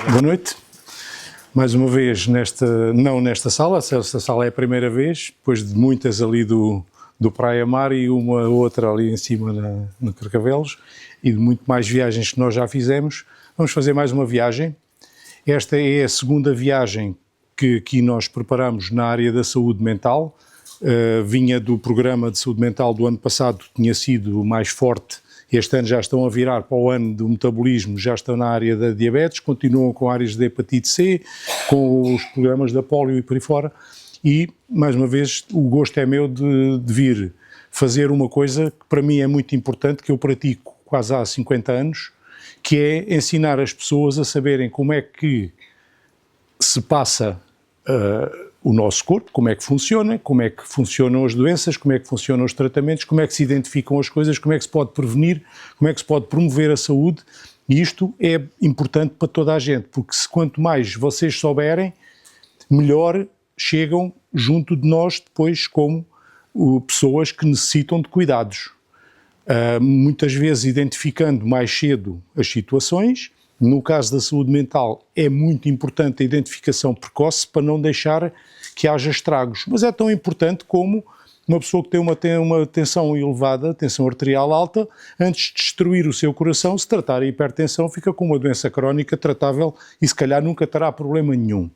Boa noite. Mais uma vez, não nesta sala, esta sala é a primeira vez, depois de muitas ali do Praia Mar e uma outra ali em cima no Carcavelos, e de muito mais viagens que nós já fizemos. Vamos fazer mais uma viagem. Esta é a segunda viagem que aqui nós preparamos na área da saúde mental. Vinha do programa de saúde mental do ano passado, tinha sido mais forte. Este ano já estão a virar para o ano do metabolismo, já estão na área da diabetes, continuam com áreas de hepatite C, com os programas da polio e por aí fora. E, mais uma vez, o gosto é meu de vir fazer uma coisa que para mim é muito importante, que eu pratico quase há 50 anos, que é ensinar as pessoas a saberem como é que se passa o nosso corpo, como é que funcionam as doenças, como é que funcionam os tratamentos, como é que se identificam as coisas, como é que se pode prevenir, como é que se pode promover a saúde. E isto é importante para toda a gente, porque quanto mais vocês souberem, melhor chegam junto de nós depois como pessoas que necessitam de cuidados. Muitas vezes identificando mais cedo as situações. No caso da saúde mental é muito importante a identificação precoce para não deixar que haja estragos, mas é tão importante como uma pessoa que tem uma tensão elevada, tensão arterial alta, antes de destruir o seu coração, se tratar a hipertensão, fica com uma doença crónica tratável e se calhar nunca terá problema nenhum.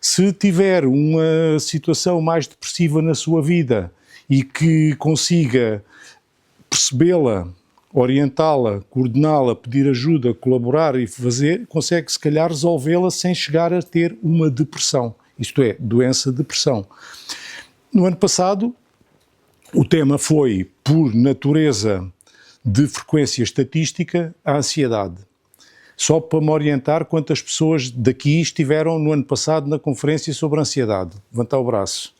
Se tiver uma situação mais depressiva na sua vida e que consiga percebê-la, orientá-la, coordená-la, pedir ajuda, colaborar e fazer, consegue se calhar resolvê-la sem chegar a ter uma depressão, isto é, doença-depressão. No ano passado, o tema foi, por natureza de frequência estatística, a ansiedade. Só para me orientar quantas pessoas daqui estiveram no ano passado na conferência sobre a ansiedade. Levantar o braço.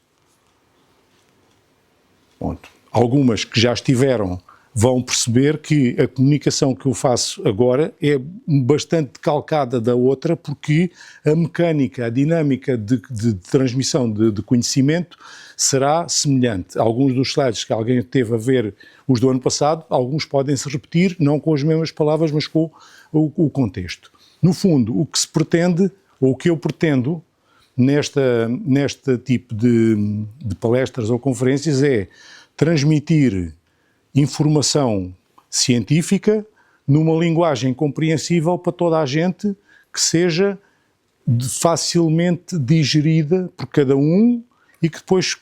Pronto. Algumas que já estiveram vão perceber que a comunicação que eu faço agora é bastante calcada da outra, porque a mecânica, a dinâmica de transmissão de conhecimento será semelhante. Alguns dos slides que alguém teve a ver os do ano passado, alguns podem se repetir, não com as mesmas palavras, mas com o contexto. No fundo, o que se pretende, ou o que eu pretendo neste tipo de palestras ou conferências é transmitir informação científica numa linguagem compreensível para toda a gente, que seja facilmente digerida por cada um e que depois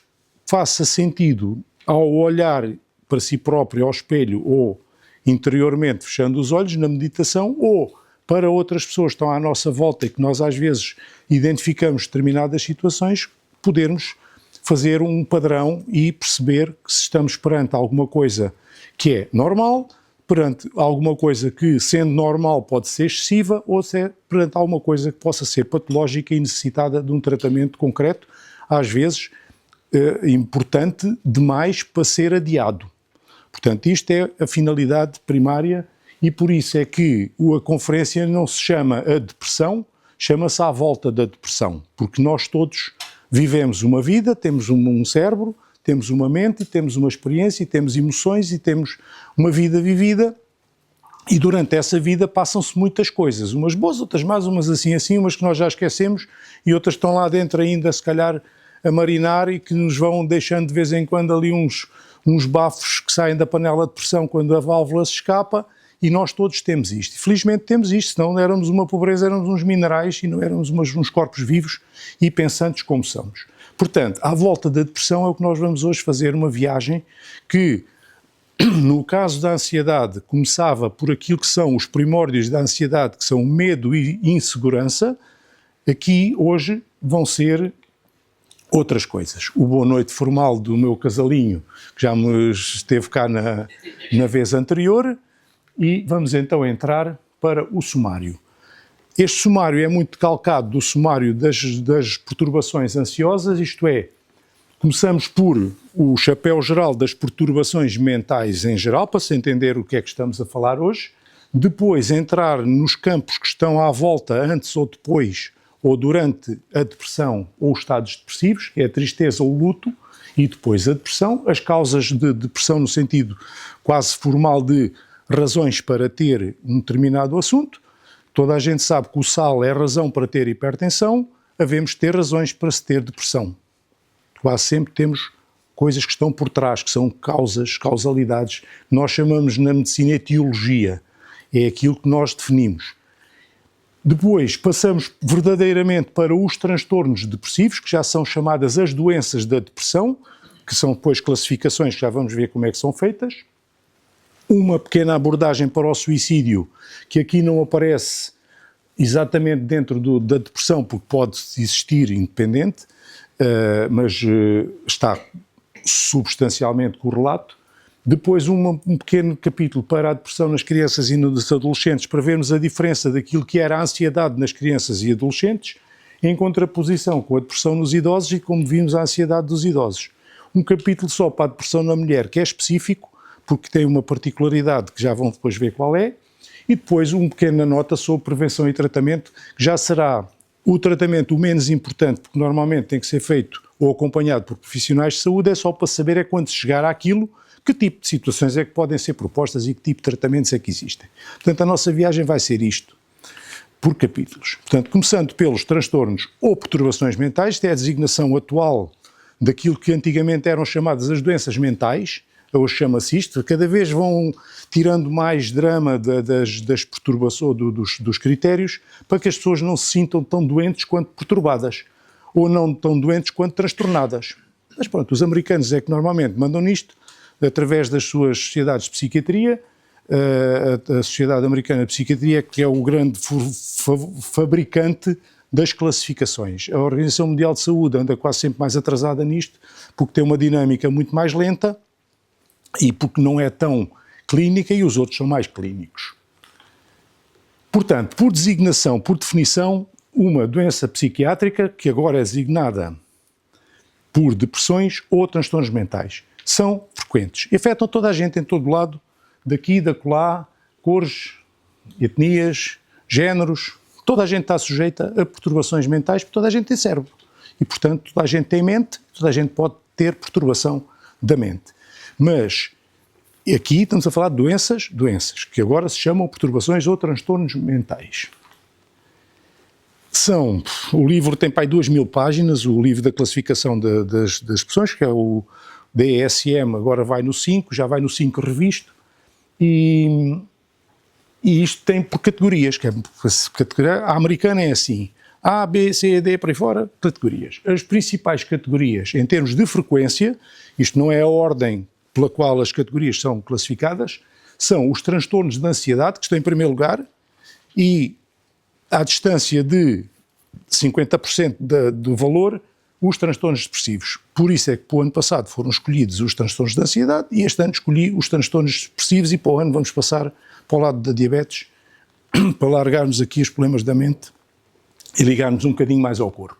faça sentido ao olhar para si próprio ao espelho ou interiormente fechando os olhos na meditação, ou para outras pessoas que estão à nossa volta e que nós às vezes identificamos determinadas situações, podermos fazer um padrão e perceber que se estamos perante alguma coisa que é normal, perante alguma coisa que, sendo normal, pode ser excessiva, ou se é perante alguma coisa que possa ser patológica e necessitada de um tratamento concreto, às vezes importante demais para ser adiado. Portanto, isto é a finalidade primária e por isso é que a conferência não se chama a depressão, chama-se à volta da depressão, porque nós todos vivemos uma vida, temos um cérebro, temos uma mente, temos uma experiência, temos emoções e temos uma vida vivida e durante essa vida passam-se muitas coisas, umas boas, outras más, umas assim, umas que nós já esquecemos e outras estão lá dentro ainda se calhar a marinar e que nos vão deixando de vez em quando ali uns bafos que saem da panela de pressão quando a válvula se escapa e nós todos temos isto. Felizmente temos isto, senão éramos uma pobreza, éramos uns minerais e não éramos uns corpos vivos e pensantes como somos. Portanto, à volta da depressão é o que nós vamos hoje fazer uma viagem que, no caso da ansiedade, começava por aquilo que são os primórdios da ansiedade, que são medo e insegurança, aqui hoje vão ser outras coisas. O boa noite formal do meu casalinho, que já me esteve cá na vez anterior, e vamos então entrar para o sumário. Este sumário é muito calcado do sumário das perturbações ansiosas, isto é, começamos por o chapéu geral das perturbações mentais em geral, para se entender o que é que estamos a falar hoje, depois entrar nos campos que estão à volta, antes ou depois, ou durante a depressão ou os estados depressivos, que é a tristeza ou o luto, e depois a depressão, as causas de depressão no sentido quase formal de razões para ter um determinado assunto, Toda a gente sabe que o sal é razão para ter hipertensão, havemos de ter razões para se ter depressão. Quase sempre temos coisas que estão por trás, que são causas, causalidades. Nós chamamos na medicina etiologia. É aquilo que nós definimos. Depois passamos verdadeiramente para os transtornos depressivos, que já são chamadas as doenças da depressão, que são depois classificações que já vamos ver como é que são feitas. Uma pequena abordagem para o suicídio, que aqui não aparece exatamente dentro da depressão, porque pode existir independente, mas está substancialmente correlato. Depois um pequeno capítulo para a depressão nas crianças e nos adolescentes, para vermos a diferença daquilo que era a ansiedade nas crianças e adolescentes, em contraposição com a depressão nos idosos e como vimos a ansiedade dos idosos. Um capítulo só para a depressão na mulher, que é específico, porque tem uma particularidade que já vão depois ver qual é, e depois uma pequena nota sobre prevenção e tratamento, que já será o tratamento o menos importante, porque normalmente tem que ser feito ou acompanhado por profissionais de saúde, é só para saber é quando se chegar àquilo, que tipo de situações é que podem ser propostas e que tipo de tratamentos é que existem. Portanto, a nossa viagem vai ser isto, por capítulos. Portanto, começando pelos transtornos ou perturbações mentais, que é a designação atual daquilo que antigamente eram chamadas as doenças mentais, hoje chama-se isto, cada vez vão tirando mais drama das perturbações, dos critérios, para que as pessoas não se sintam tão doentes quanto perturbadas, ou não tão doentes quanto transtornadas. Mas pronto, os americanos é que normalmente mandam nisto, através das suas sociedades de psiquiatria, a Sociedade Americana de Psiquiatria, que é o grande fabricante das classificações. A Organização Mundial de Saúde anda quase sempre mais atrasada nisto, porque tem uma dinâmica muito mais lenta e porque não é tão clínica e os outros são mais clínicos. Portanto, por designação, por definição, uma doença psiquiátrica que agora é designada por depressões ou transtornos mentais. São frequentes e afetam toda a gente em todo lado, daqui, da acolá, cores, etnias, géneros. Toda a gente está sujeita a perturbações mentais, porque toda a gente tem cérebro. E, portanto, toda a gente tem mente, toda a gente pode ter perturbação da mente. Mas aqui estamos a falar de doenças, que agora se chamam perturbações ou transtornos mentais. O livro tem para aí 2.000 páginas, o livro da classificação das expressões, que é o DSM, agora vai no 5, já vai no 5 revisto, e isto tem por categorias, a americana é assim, A, B, C, D, para aí fora, categorias. As principais categorias, em termos de frequência, isto não é a ordem pela qual as categorias são classificadas, são os transtornos de ansiedade, que estão em primeiro lugar, e à distância de 50% do valor, os transtornos depressivos. Por isso é que para o ano passado foram escolhidos os transtornos de ansiedade e este ano escolhi os transtornos depressivos e para o ano vamos passar para o lado da diabetes para largarmos aqui os problemas da mente e ligarmos um bocadinho mais ao corpo.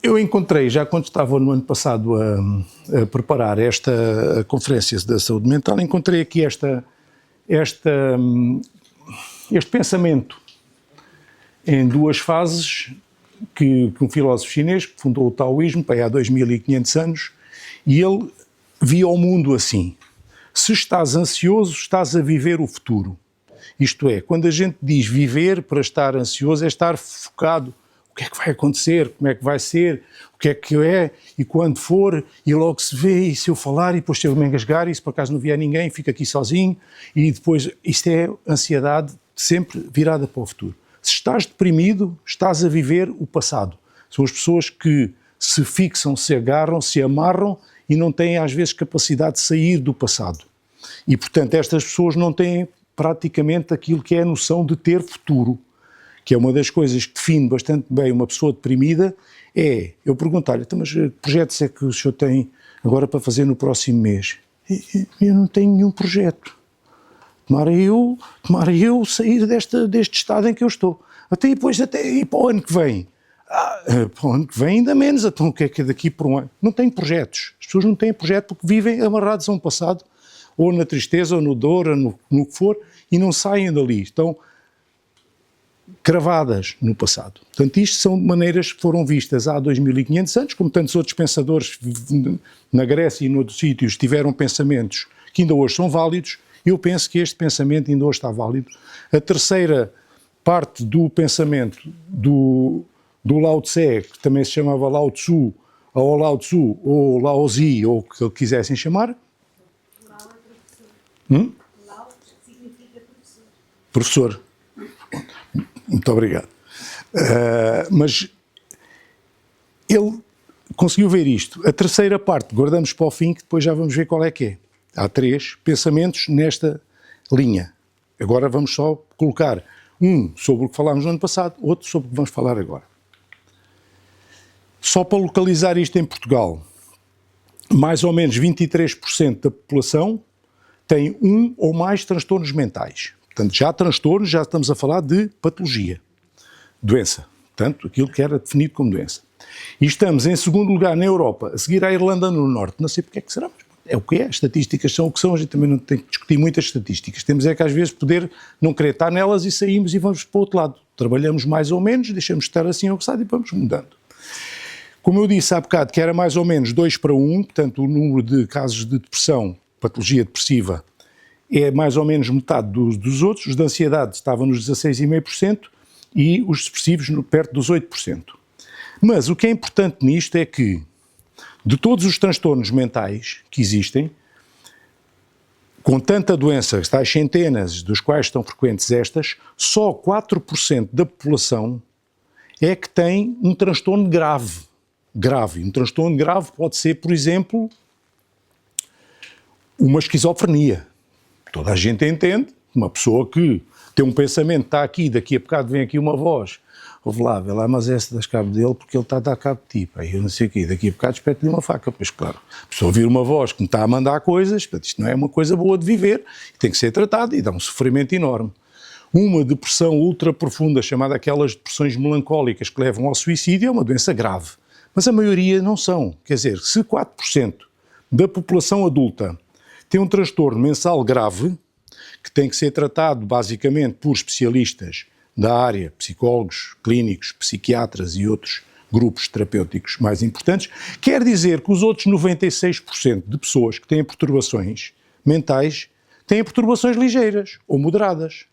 Eu encontrei, já quando estava no ano passado a preparar esta conferência da saúde mental, encontrei aqui este pensamento em duas fases que um filósofo chinês que fundou o taoísmo há 2500 anos, e ele via o mundo assim: se estás ansioso, estás a viver o futuro. Isto é, quando a gente diz viver para estar ansioso, é estar focado. O que é que vai acontecer? Como é que vai ser? O que é? E quando for? E logo se vê, e se eu falar, e depois se eu me engasgar, e se por acaso não vier ninguém, fico aqui sozinho, e depois, isto é ansiedade sempre virada para o futuro. Se estás deprimido, estás a viver o passado. São as pessoas que se fixam, se agarram, se amarram e não têm às vezes capacidade de sair do passado. E portanto estas pessoas não têm praticamente aquilo que é a noção de ter futuro, que é uma das coisas que define bastante bem uma pessoa deprimida. Eu pergunto-lhe, então, mas que projetos é que o senhor tem agora para fazer no próximo mês? Eu não tenho nenhum projeto. Tomara eu sair deste estado em que eu estou. Até depois, e para o ano que vem. Para o ano que vem ainda menos, então o que é daqui por um ano? Não têm projetos. As pessoas não têm projeto porque vivem amarrados a um passado, ou na tristeza, ou no dor, ou no que for, e não saem dali. Estão cravadas no passado. Portanto, isto são maneiras que foram vistas há 2500 anos, como tantos outros pensadores na Grécia e noutros sítios tiveram pensamentos que ainda hoje são válidos, Eu penso que este pensamento ainda hoje está válido. A terceira parte do pensamento do Lao Tse, que também se chamava Lao Tzu, ou Lao Tzu, ou Lao Zi, ou o que quisessem chamar. Lao é professor. Lao significa professor. Professor. Muito obrigado. Mas ele conseguiu ver isto. A terceira parte, guardamos para o fim, que depois já vamos ver qual é que é. Há 3 pensamentos nesta linha. Agora vamos só colocar um sobre o que falámos no ano passado, outro sobre o que vamos falar agora. Só para localizar isto em Portugal, mais ou menos 23% da população tem um ou mais transtornos mentais. Portanto, já transtornos, já estamos a falar de patologia, doença. Portanto, aquilo que era definido como doença. E estamos em segundo lugar na Europa, a seguir à Irlanda no Norte. Não sei porque é que será, mas é o que é. As estatísticas são o que são, a gente também não tem que discutir muitas estatísticas. Temos é que às vezes poder não querer estar nelas e saímos e vamos para o outro lado. Trabalhamos mais ou menos, deixamos de estar assim ao coçado e vamos mudando. Como eu disse há bocado que era mais ou menos 2 para 1, portanto o número de casos de depressão, patologia depressiva, é mais ou menos metade dos outros. Os de ansiedade estavam nos 16,5% e os depressivos perto dos 8%. Mas o que é importante nisto é que, de todos os transtornos mentais que existem, com tanta doença, tais centenas, dos quais estão frequentes estas, só 4% da população é que tem um transtorno grave. Um transtorno grave pode ser, por exemplo, uma esquizofrenia. Toda a gente entende, uma pessoa que tem um pensamento, está aqui, daqui a bocado vem aqui uma voz, ouve lá, vê lá, mas esse das cabo dele porque ele está a dar cabo de ti, aí eu não sei o quê, daqui a bocado espete-lhe uma faca, pois claro, a pessoa ouvir uma voz que me está a mandar coisas, isto não é uma coisa boa de viver, tem que ser tratado e dá um sofrimento enorme. Uma depressão ultra profunda, chamada aquelas depressões melancólicas que levam ao suicídio, é uma doença grave, mas a maioria não são, quer dizer, se 4% da população adulta tem um transtorno mensal grave, que tem que ser tratado basicamente por especialistas da área, psicólogos, clínicos, psiquiatras e outros grupos terapêuticos mais importantes, quer dizer que os outros 96% de pessoas que têm perturbações mentais têm perturbações ligeiras ou moderadas.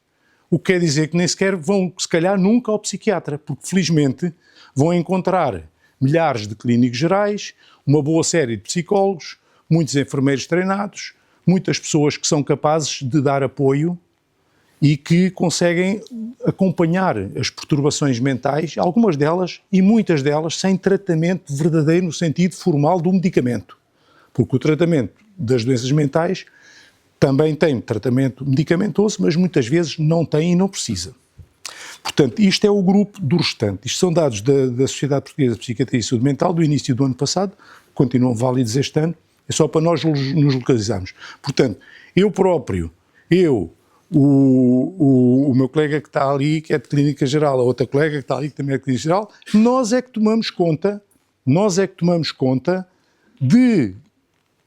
O que quer dizer que nem sequer vão, se calhar, nunca ao psiquiatra, porque felizmente vão encontrar milhares de clínicos gerais, uma boa série de psicólogos, muitos enfermeiros treinados, muitas pessoas que são capazes de dar apoio e que conseguem acompanhar as perturbações mentais, algumas delas e muitas delas sem tratamento verdadeiro no sentido formal do medicamento. Porque o tratamento das doenças mentais também tem tratamento medicamentoso, mas muitas vezes não tem e não precisa. Portanto, isto é o grupo do restante. Isto são dados da Sociedade Portuguesa de Psiquiatria e Saúde Mental do início do ano passado, continuam válidos este ano, é só para nós nos localizarmos. Portanto, eu próprio, o meu colega que está ali, que é de Clínica Geral, a outra colega que está ali, que também é de Clínica Geral, nós é que tomamos conta de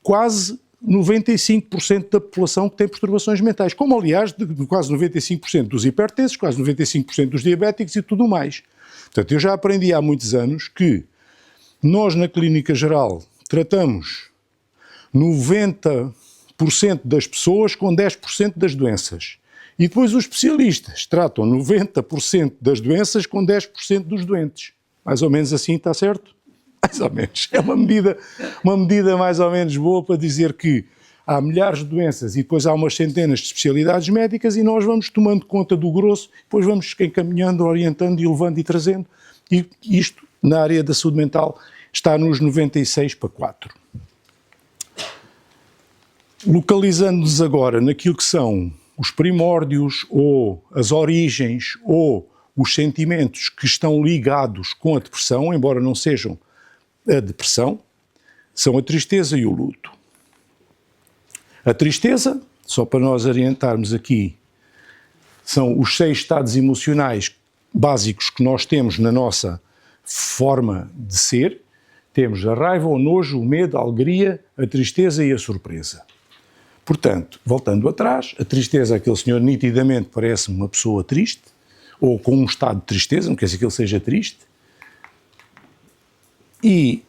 quase 95% da população que tem perturbações mentais, como aliás de quase 95% dos hipertensos, quase 95% dos diabéticos e tudo mais. Portanto, eu já aprendi há muitos anos que nós na Clínica Geral tratamos 90% das pessoas com 10% das doenças. E depois os especialistas tratam 90% das doenças com 10% dos doentes. Mais ou menos assim, está certo? Mais ou menos. É uma medida mais ou menos boa para dizer que há milhares de doenças e depois há umas centenas de especialidades médicas e nós vamos tomando conta do grosso, depois vamos encaminhando, orientando e levando e trazendo. E isto, na área da saúde mental, está nos 96 para 4. Localizando-nos agora naquilo que são os primórdios ou as origens ou os sentimentos que estão ligados com a depressão, embora não sejam a depressão, são a tristeza e o luto. A tristeza, só para nós orientarmos aqui, são os 6 estados emocionais básicos que nós temos na nossa forma de ser. Temos a raiva, o nojo, o medo, a alegria, a tristeza e a surpresa. Portanto, voltando atrás, a tristeza, aquele senhor nitidamente parece-me uma pessoa triste, ou com um estado de tristeza, não quer dizer que ele seja triste, e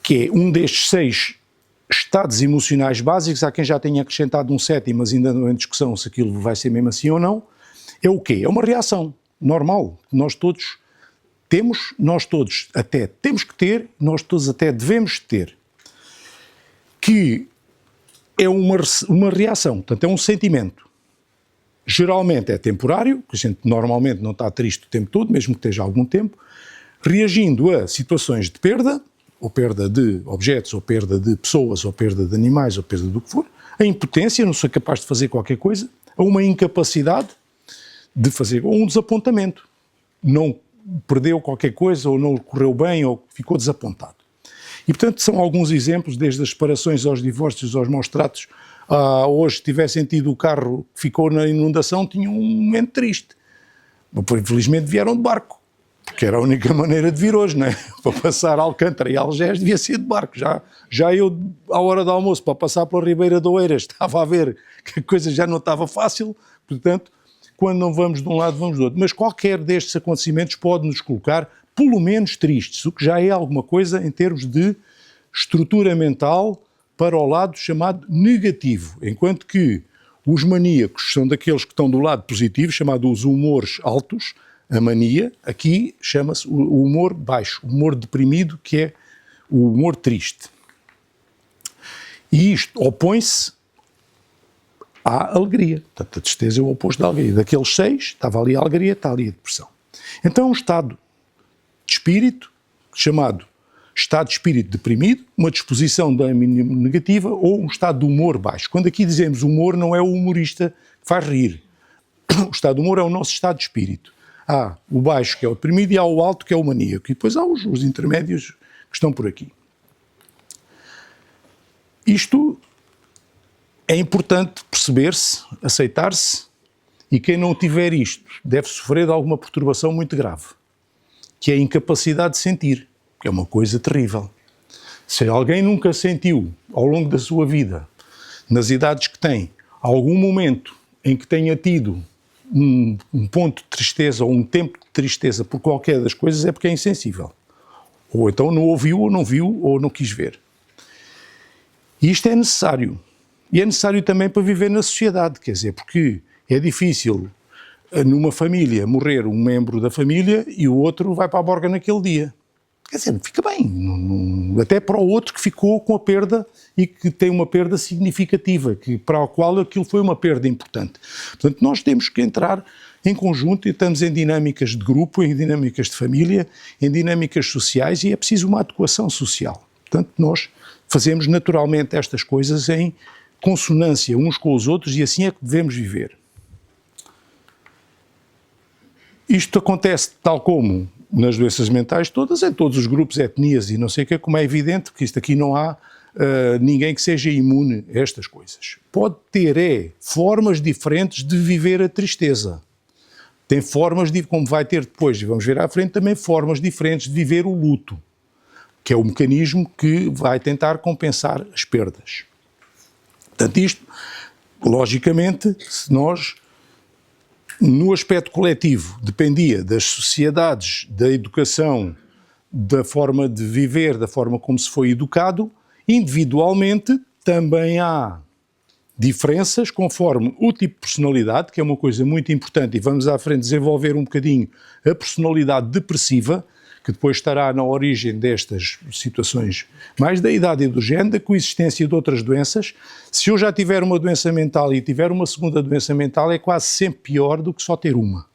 que é um destes 6 estados emocionais básicos, há quem já tenha acrescentado um sétimo, mas ainda não é em discussão se aquilo vai ser mesmo assim ou não, é o quê? É uma reação normal, nós todos temos, nós todos até temos que ter, nós todos até devemos ter, que é uma reação, portanto é um sentimento. Geralmente é temporário, porque a gente normalmente não está triste o tempo todo, mesmo que esteja algum tempo, reagindo a situações de perda, ou perda de objetos, ou perda de pessoas, ou perda de animais, ou perda do que for, a impotência, não ser capaz de fazer qualquer coisa, a uma incapacidade de fazer, ou um desapontamento. Não perdeu qualquer coisa, ou não correu bem, ou ficou desapontado. E, portanto, são alguns exemplos, desde as separações aos divórcios, aos maus-tratos. Hoje, tivessem tido o carro que ficou na inundação, tinham um momento triste. Mas, infelizmente, vieram de barco, porque era a única maneira de vir hoje, não é? Para passar Alcântara e Algés devia ser de barco. Já eu, à hora do almoço, para passar pela Ribeira de Oeiras, estava a ver que a coisa já não estava fácil, portanto, quando não vamos de um lado, vamos do outro. Mas qualquer destes acontecimentos pode nos colocar, pelo menos, tristes, o que já é alguma coisa em termos de estrutura mental para o lado chamado negativo, enquanto que os maníacos são daqueles que estão do lado positivo, chamado os humores altos, a mania, aqui chama-se o humor baixo, o humor deprimido, que é o humor triste. E isto opõe-se à alegria. Portanto, a tristeza é o oposto da alegria. Daqueles 6, estava ali a alegria, está ali a depressão. Então é um estado de espírito, chamado estado de espírito deprimido, uma disposição de ânimo negativa ou um estado de humor baixo. Quando aqui dizemos humor, não é o humorista que faz rir. O estado de humor é o nosso estado de espírito. Há o baixo, que é o deprimido, e há o alto, que é o maníaco. E depois há os intermédios que estão por aqui. Isto é importante perceber-se, aceitar-se, e quem não tiver isto deve sofrer de alguma perturbação muito grave, que é a incapacidade de sentir, que é uma coisa terrível. Se alguém nunca sentiu, ao longo da sua vida, nas idades que tem, algum momento em que tenha tido um ponto de tristeza ou um tempo de tristeza por qualquer das coisas, é porque é insensível. Ou então não ouviu, ou não viu, ou não quis ver. E isto é necessário. E é necessário também para viver na sociedade, quer dizer, porque é difícil numa família morrer um membro da família e o outro vai para a borga naquele dia. Quer dizer, fica bem, até para o outro que ficou com a perda e que tem uma perda significativa, para a qual aquilo foi uma perda importante. Portanto, nós temos que entrar em conjunto e estamos em dinâmicas de grupo, em dinâmicas de família, em dinâmicas sociais e é preciso uma adequação social. Portanto, nós fazemos naturalmente estas coisas em consonância uns com os outros e assim é que devemos viver. Isto acontece tal como nas doenças mentais todas, em todos os grupos, etnias e não sei o que, como é evidente que isto aqui não há ninguém que seja imune a estas coisas. Pode ter formas diferentes de viver a tristeza. Tem formas, como vai ter depois, e vamos ver à frente, também formas diferentes de viver o luto, que é o mecanismo que vai tentar compensar as perdas. Portanto, isto, logicamente, se nós, no aspecto coletivo, dependia das sociedades, da educação, da forma de viver, da forma como se foi educado, individualmente também há diferenças conforme o tipo de personalidade, que é uma coisa muito importante, e vamos à frente desenvolver um bocadinho a personalidade depressiva, que depois estará na origem destas situações mais da idade e do género, da coexistência de outras doenças. Se eu já tiver uma doença mental e tiver uma segunda doença mental, é quase sempre pior do que só ter uma.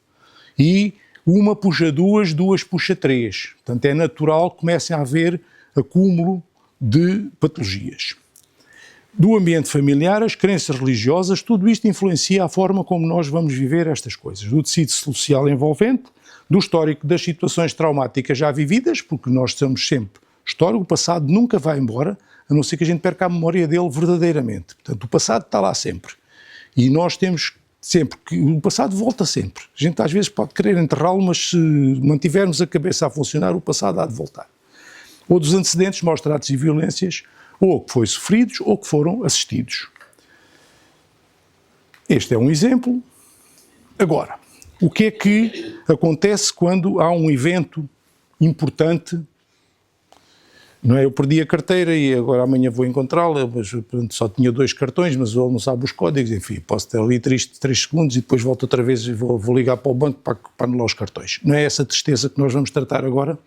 E uma puxa duas, duas puxa três. Portanto, é natural que comecem a haver acúmulo de patologias. Do ambiente familiar, as crenças religiosas, tudo isto influencia a forma como nós vamos viver estas coisas. Do tecido social envolvente, do histórico das situações traumáticas já vividas, porque nós somos sempre histórico, o passado nunca vai embora, a não ser que a gente perca a memória dele verdadeiramente. Portanto, o passado está lá sempre. E nós temos sempre que o passado volta sempre. A gente às vezes pode querer enterrá-lo, mas se mantivermos a cabeça a funcionar, o passado há de voltar. Ou dos antecedentes, maus tratos e violências, ou que foi sofridos, ou que foram assistidos. Este é um exemplo. Agora, o que é que acontece quando há um evento importante Não é? Eu perdi a carteira e agora amanhã vou encontrá-la, mas portanto, só tinha 2 cartões, mas ele não sabe os códigos, enfim, posso ter ali 3 segundos e depois volto outra vez e vou ligar para o banco para anular os cartões. Não é essa tristeza que nós vamos tratar agora.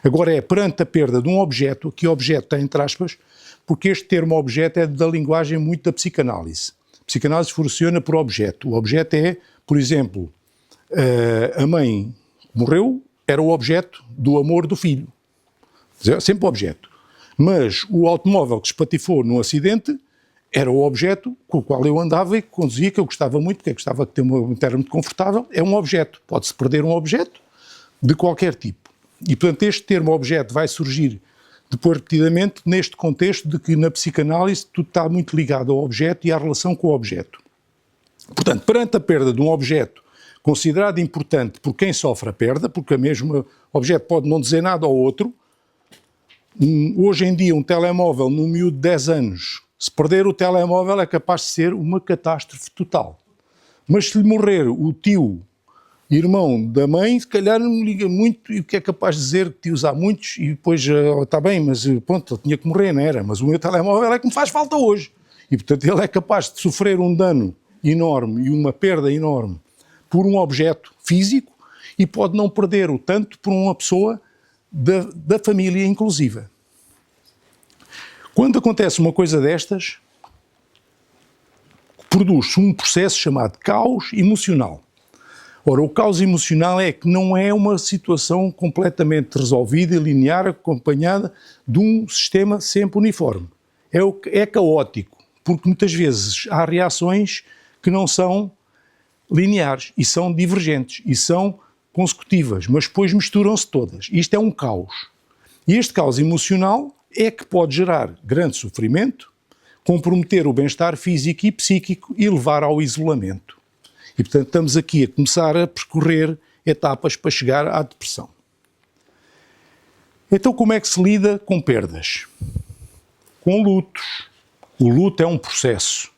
Agora é perante a perda de um objeto, que objeto está entre aspas, porque este termo objeto é da linguagem muito da psicanálise. A psicanálise funciona por objeto. O objeto é, por exemplo, a mãe morreu, era o objeto do amor do filho. Sempre objeto. Mas o automóvel que espatifou num acidente era o objeto com o qual eu andava e que conduzia, que eu gostava muito, porque eu gostava de ter uma terra muito confortável. É um objeto. Pode-se perder um objeto de qualquer tipo. E, portanto, este termo objeto vai surgir depois repetidamente neste contexto de que na psicanálise tudo está muito ligado ao objeto e à relação com o objeto. Portanto, perante a perda de um objeto considerado importante por quem sofre a perda, porque o mesmo objeto pode não dizer nada ao outro, hoje em dia um telemóvel num miúdo de 10 anos, se perder o telemóvel é capaz de ser uma catástrofe total. Mas se lhe morrer o tio, irmão da mãe, se calhar não me liga muito e o que é capaz de dizer que tios há muitos e depois está bem, mas pronto, ele tinha que morrer, não era? Mas o meu telemóvel é que me faz falta hoje. E portanto ele é capaz de sofrer um dano enorme e uma perda enorme por um objeto físico e pode não perder o tanto por uma pessoa da família inclusiva. Quando acontece uma coisa destas, produz-se um processo chamado caos emocional. Ora, o caos emocional é que não é uma situação completamente resolvida e linear, acompanhada de um sistema sempre uniforme. É caótico, porque muitas vezes há reações que não são lineares e são divergentes e são consecutivas, mas depois misturam-se todas. Isto é um caos. E este caos emocional é que pode gerar grande sofrimento, comprometer o bem-estar físico e psíquico e levar ao isolamento. E, portanto, estamos aqui a começar a percorrer etapas para chegar à depressão. Então, como é que se lida com perdas? Com lutos. O luto é um processo.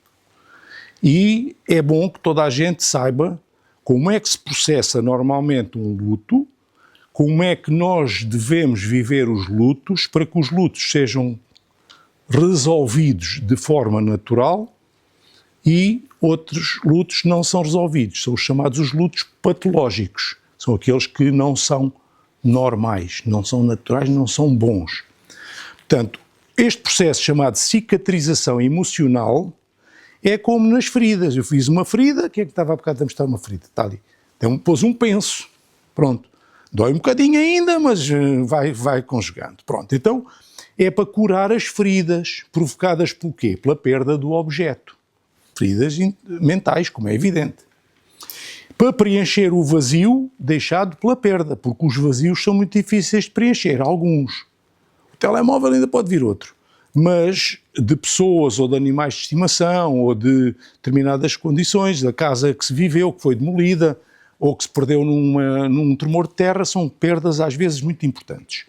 E é bom que toda a gente saiba como é que se processa normalmente um luto, como é que nós devemos viver os lutos para que os lutos sejam resolvidos de forma natural e outros lutos não são resolvidos. São os chamados os lutos patológicos. São aqueles que não são normais, não são naturais, não são bons. Portanto, este processo chamado cicatrização emocional é como nas feridas. Eu fiz uma ferida, quem é que estava há bocado a mostrar uma ferida? Está ali. Então, pôs um penso. Pronto. Dói um bocadinho ainda, mas vai conjugando. Pronto. Então, é para curar as feridas provocadas por quê? Pela perda do objeto. Feridas mentais, como é evidente. Para preencher o vazio deixado pela perda, porque os vazios são muito difíceis de preencher, alguns. O telemóvel ainda pode vir outro. Mas de pessoas ou de animais de estimação ou de determinadas condições, da casa que se viveu, que foi demolida ou que se perdeu num tremor de terra, são perdas às vezes muito importantes.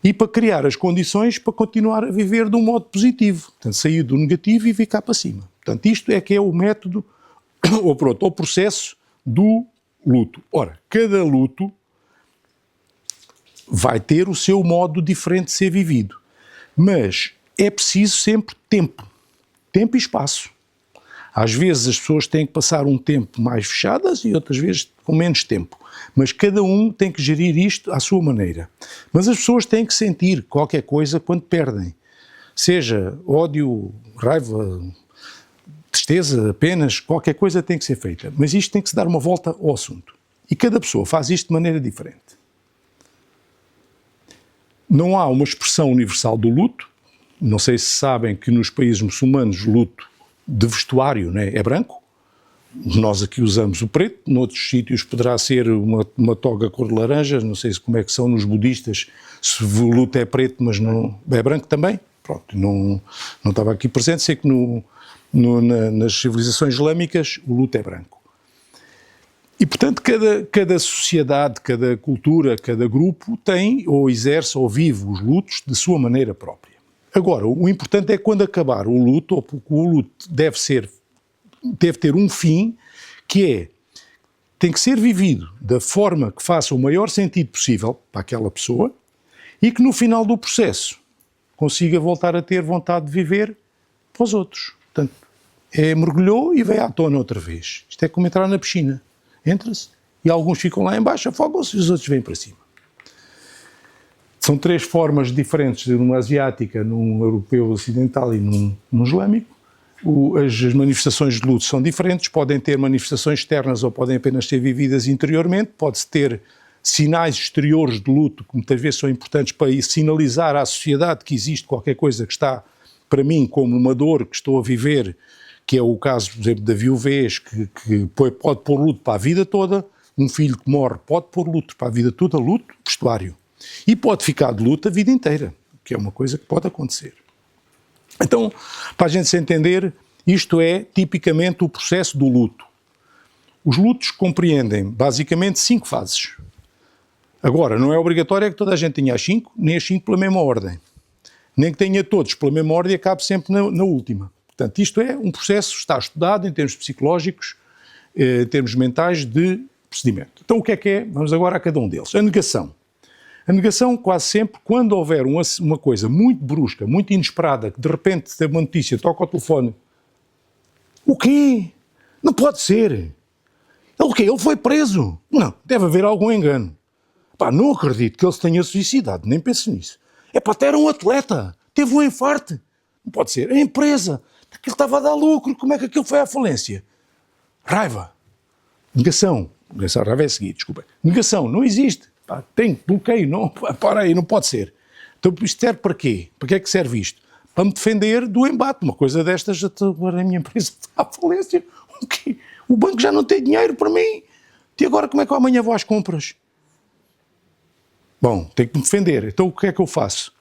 E para criar as condições para continuar a viver de um modo positivo, portanto, sair do negativo e ficar para cima. Portanto, isto é que é o método, o processo do luto. Ora, cada luto vai ter o seu modo diferente de ser vivido, mas é preciso sempre tempo e espaço. Às vezes as pessoas têm que passar um tempo mais fechadas e outras vezes com menos tempo. Mas cada um tem que gerir isto à sua maneira. Mas as pessoas têm que sentir qualquer coisa quando perdem. Seja ódio, raiva, tristeza, apenas, qualquer coisa tem que ser feita. Mas isto tem que se dar uma volta ao assunto. E cada pessoa faz isto de maneira diferente. Não há uma expressão universal do luto. Não sei se sabem que nos países muçulmanos o luto de vestuário, né, é branco. Nós aqui usamos o preto, noutros sítios poderá ser uma toga cor de laranja, não sei como é que são nos budistas, se o luto é preto, mas não é branco também. Pronto, não estava aqui presente, sei que nas civilizações islâmicas o luto é branco. E, portanto, cada sociedade, cada cultura, cada grupo tem ou exerce ou vive os lutos de sua maneira própria. Agora, o importante é quando acabar o luto, ou porque o luto deve ter um fim, que tem que ser vivido da forma que faça o maior sentido possível para aquela pessoa e que no final do processo consiga voltar a ter vontade de viver para os outros. Portanto, mergulhou e veio à tona outra vez. Isto é como entrar na piscina. Entra-se e alguns ficam lá em baixo, afogam-se e os outros vêm para cima. São 3 formas diferentes, numa asiática, num europeu ocidental e num islâmico. As manifestações de luto são diferentes, podem ter manifestações externas ou podem apenas ser vividas interiormente, pode-se ter sinais exteriores de luto, que muitas vezes são importantes para sinalizar à sociedade que existe qualquer coisa que está, para mim, como uma dor que estou a viver, que é o caso, por exemplo, da viuvez, que pode pôr luto para a vida toda, um filho que morre pode pôr luto para a vida toda, luto, vestuário, e pode ficar de luto a vida inteira, que é uma coisa que pode acontecer. Então, para a gente se entender, isto é tipicamente o processo do luto. Os lutos compreendem basicamente 5 fases. Agora, não é obrigatório que toda a gente tenha as 5, nem as 5 pela mesma ordem. Nem que tenha todos pela mesma ordem e acabe sempre na última. Portanto, isto é um processo que está estudado em termos psicológicos, em termos mentais de procedimento. Então, o que é? Vamos agora a cada um deles. A negação. A negação, quase sempre, quando houver uma coisa muito brusca, muito inesperada, que de repente tem uma notícia, toca ao telefone. O quê? Não pode ser. O quê? Ele foi preso? Não, deve haver algum engano. Pá, não acredito que ele se tenha suicidado, nem penso nisso. Era um atleta, teve um infarto. Não pode ser. A empresa, aquilo estava a dar lucro, como é que aquilo foi à falência? Raiva. Negação. Negação, raiva é seguir, desculpa. Negação, não existe. Pá, tem bloqueio, não, para aí, não pode ser. Então isto serve para quê? Para que é que serve isto? Para me defender do embate. Uma coisa destas, agora a minha empresa está à falência. O quê? O banco já não tem dinheiro para mim. E agora como é que eu amanhã vou às compras? Bom, tenho que me defender. Então o que é que eu faço?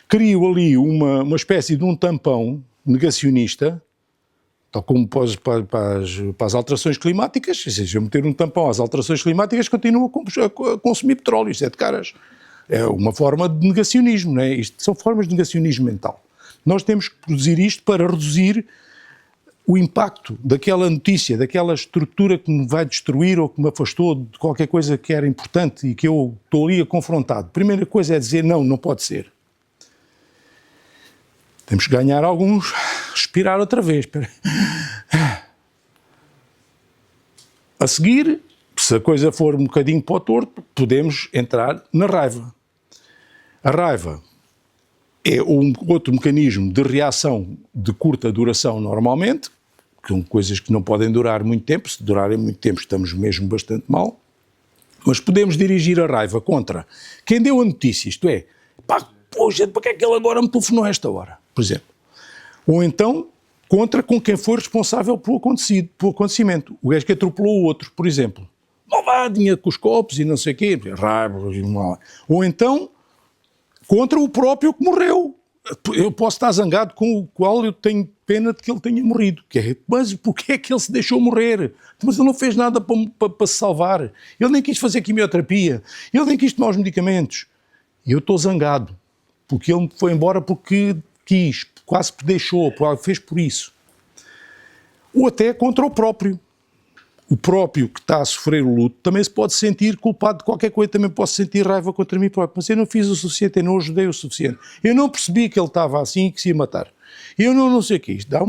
Crio ali uma espécie de um tampão negacionista, tal como para as alterações climáticas. Se eu meter um tampão às alterações climáticas, continuo a consumir petróleo. Isto é de caras. É uma forma de negacionismo, não é? Isto são formas de negacionismo mental. Nós temos que produzir isto para reduzir o impacto daquela notícia, daquela estrutura que me vai destruir ou que me afastou de qualquer coisa que era importante e que eu estou ali confrontado. A primeira coisa é dizer não, não pode ser. Temos que ganhar alguns, respirar outra vez. A seguir, se a coisa for um bocadinho para o torto, podemos entrar na raiva. A raiva é outro mecanismo de reação de curta duração normalmente, que são coisas que não podem durar muito tempo. Se durarem muito tempo estamos mesmo bastante mal, mas podemos dirigir a raiva contra quem deu a notícia, isto é, pá, poxa, para que é que ele agora me telefonou a esta hora, por exemplo. Ou então contra com quem for responsável pelo acontecimento. O gajo que atropelou o outro, por exemplo. Malvadinha com os copos e não sei o quê, raiva. Ou então contra o próprio que morreu. Eu posso estar zangado com o qual eu tenho pena de que ele tenha morrido. Mas porquê é que ele se deixou morrer? Mas ele não fez nada para se salvar. Ele nem quis fazer quimioterapia. Ele nem quis tomar os medicamentos. E eu estou zangado. Porque ele foi embora porque quis, quase que deixou, fez por isso. Ou até contra o próprio. O próprio que está a sofrer o luto também se pode sentir culpado de qualquer coisa, também posso sentir raiva contra mim próprio. Mas eu não fiz o suficiente, eu não ajudei o suficiente. Eu não percebi que ele estava assim e que se ia matar. Eu não sei o que é isto. Dá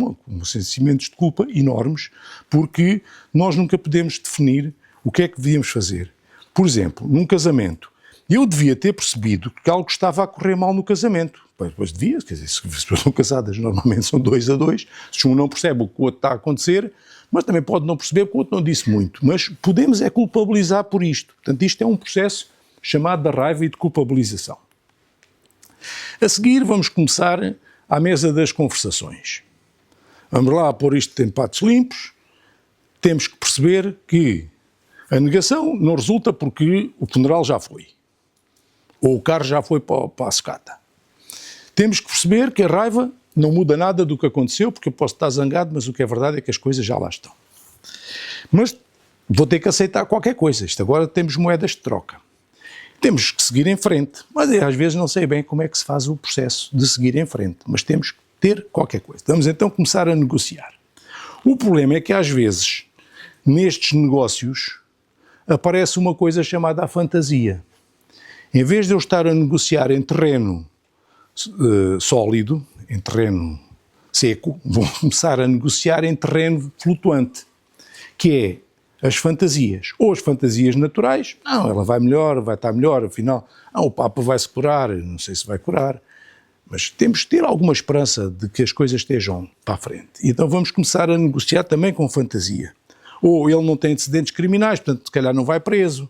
sentimentos de culpa enormes, porque nós nunca podemos definir o que é que devíamos fazer. Por exemplo, num casamento, eu devia ter percebido que algo estava a correr mal no casamento. Pois devia, quer dizer, se estão casadas normalmente são 2 a 2, se um não percebe o que o outro está a acontecer, mas também pode não perceber porque o outro não disse muito. Mas podemos culpabilizar por isto. Portanto, isto é um processo chamado da raiva e de culpabilização. A seguir vamos começar à mesa das conversações. Vamos lá pôr isto em patos limpos. Temos que perceber que a negação não resulta porque o funeral já foi. Ou o carro já foi para a sucata. Temos que perceber que a raiva não muda nada do que aconteceu, porque eu posso estar zangado, mas o que é verdade é que as coisas já lá estão. Mas vou ter que aceitar qualquer coisa. Isto agora temos moedas de troca. Temos que seguir em frente. Mas eu, às vezes não sei bem como é que se faz o processo de seguir em frente. Mas temos que ter qualquer coisa. Vamos então começar a negociar. O problema é que às vezes, nestes negócios, aparece uma coisa chamada a fantasia. Em vez de eu estar a negociar em terreno sólido, em terreno seco, vão começar a negociar em terreno flutuante, que é as fantasias. Ou as fantasias naturais, não, ela vai melhor, vai estar melhor, afinal, o Papa vai-se curar, não sei se vai curar, mas temos de ter alguma esperança de que as coisas estejam para a frente. Então vamos começar a negociar também com fantasia. Ou ele não tem antecedentes criminais, portanto, se calhar não vai preso.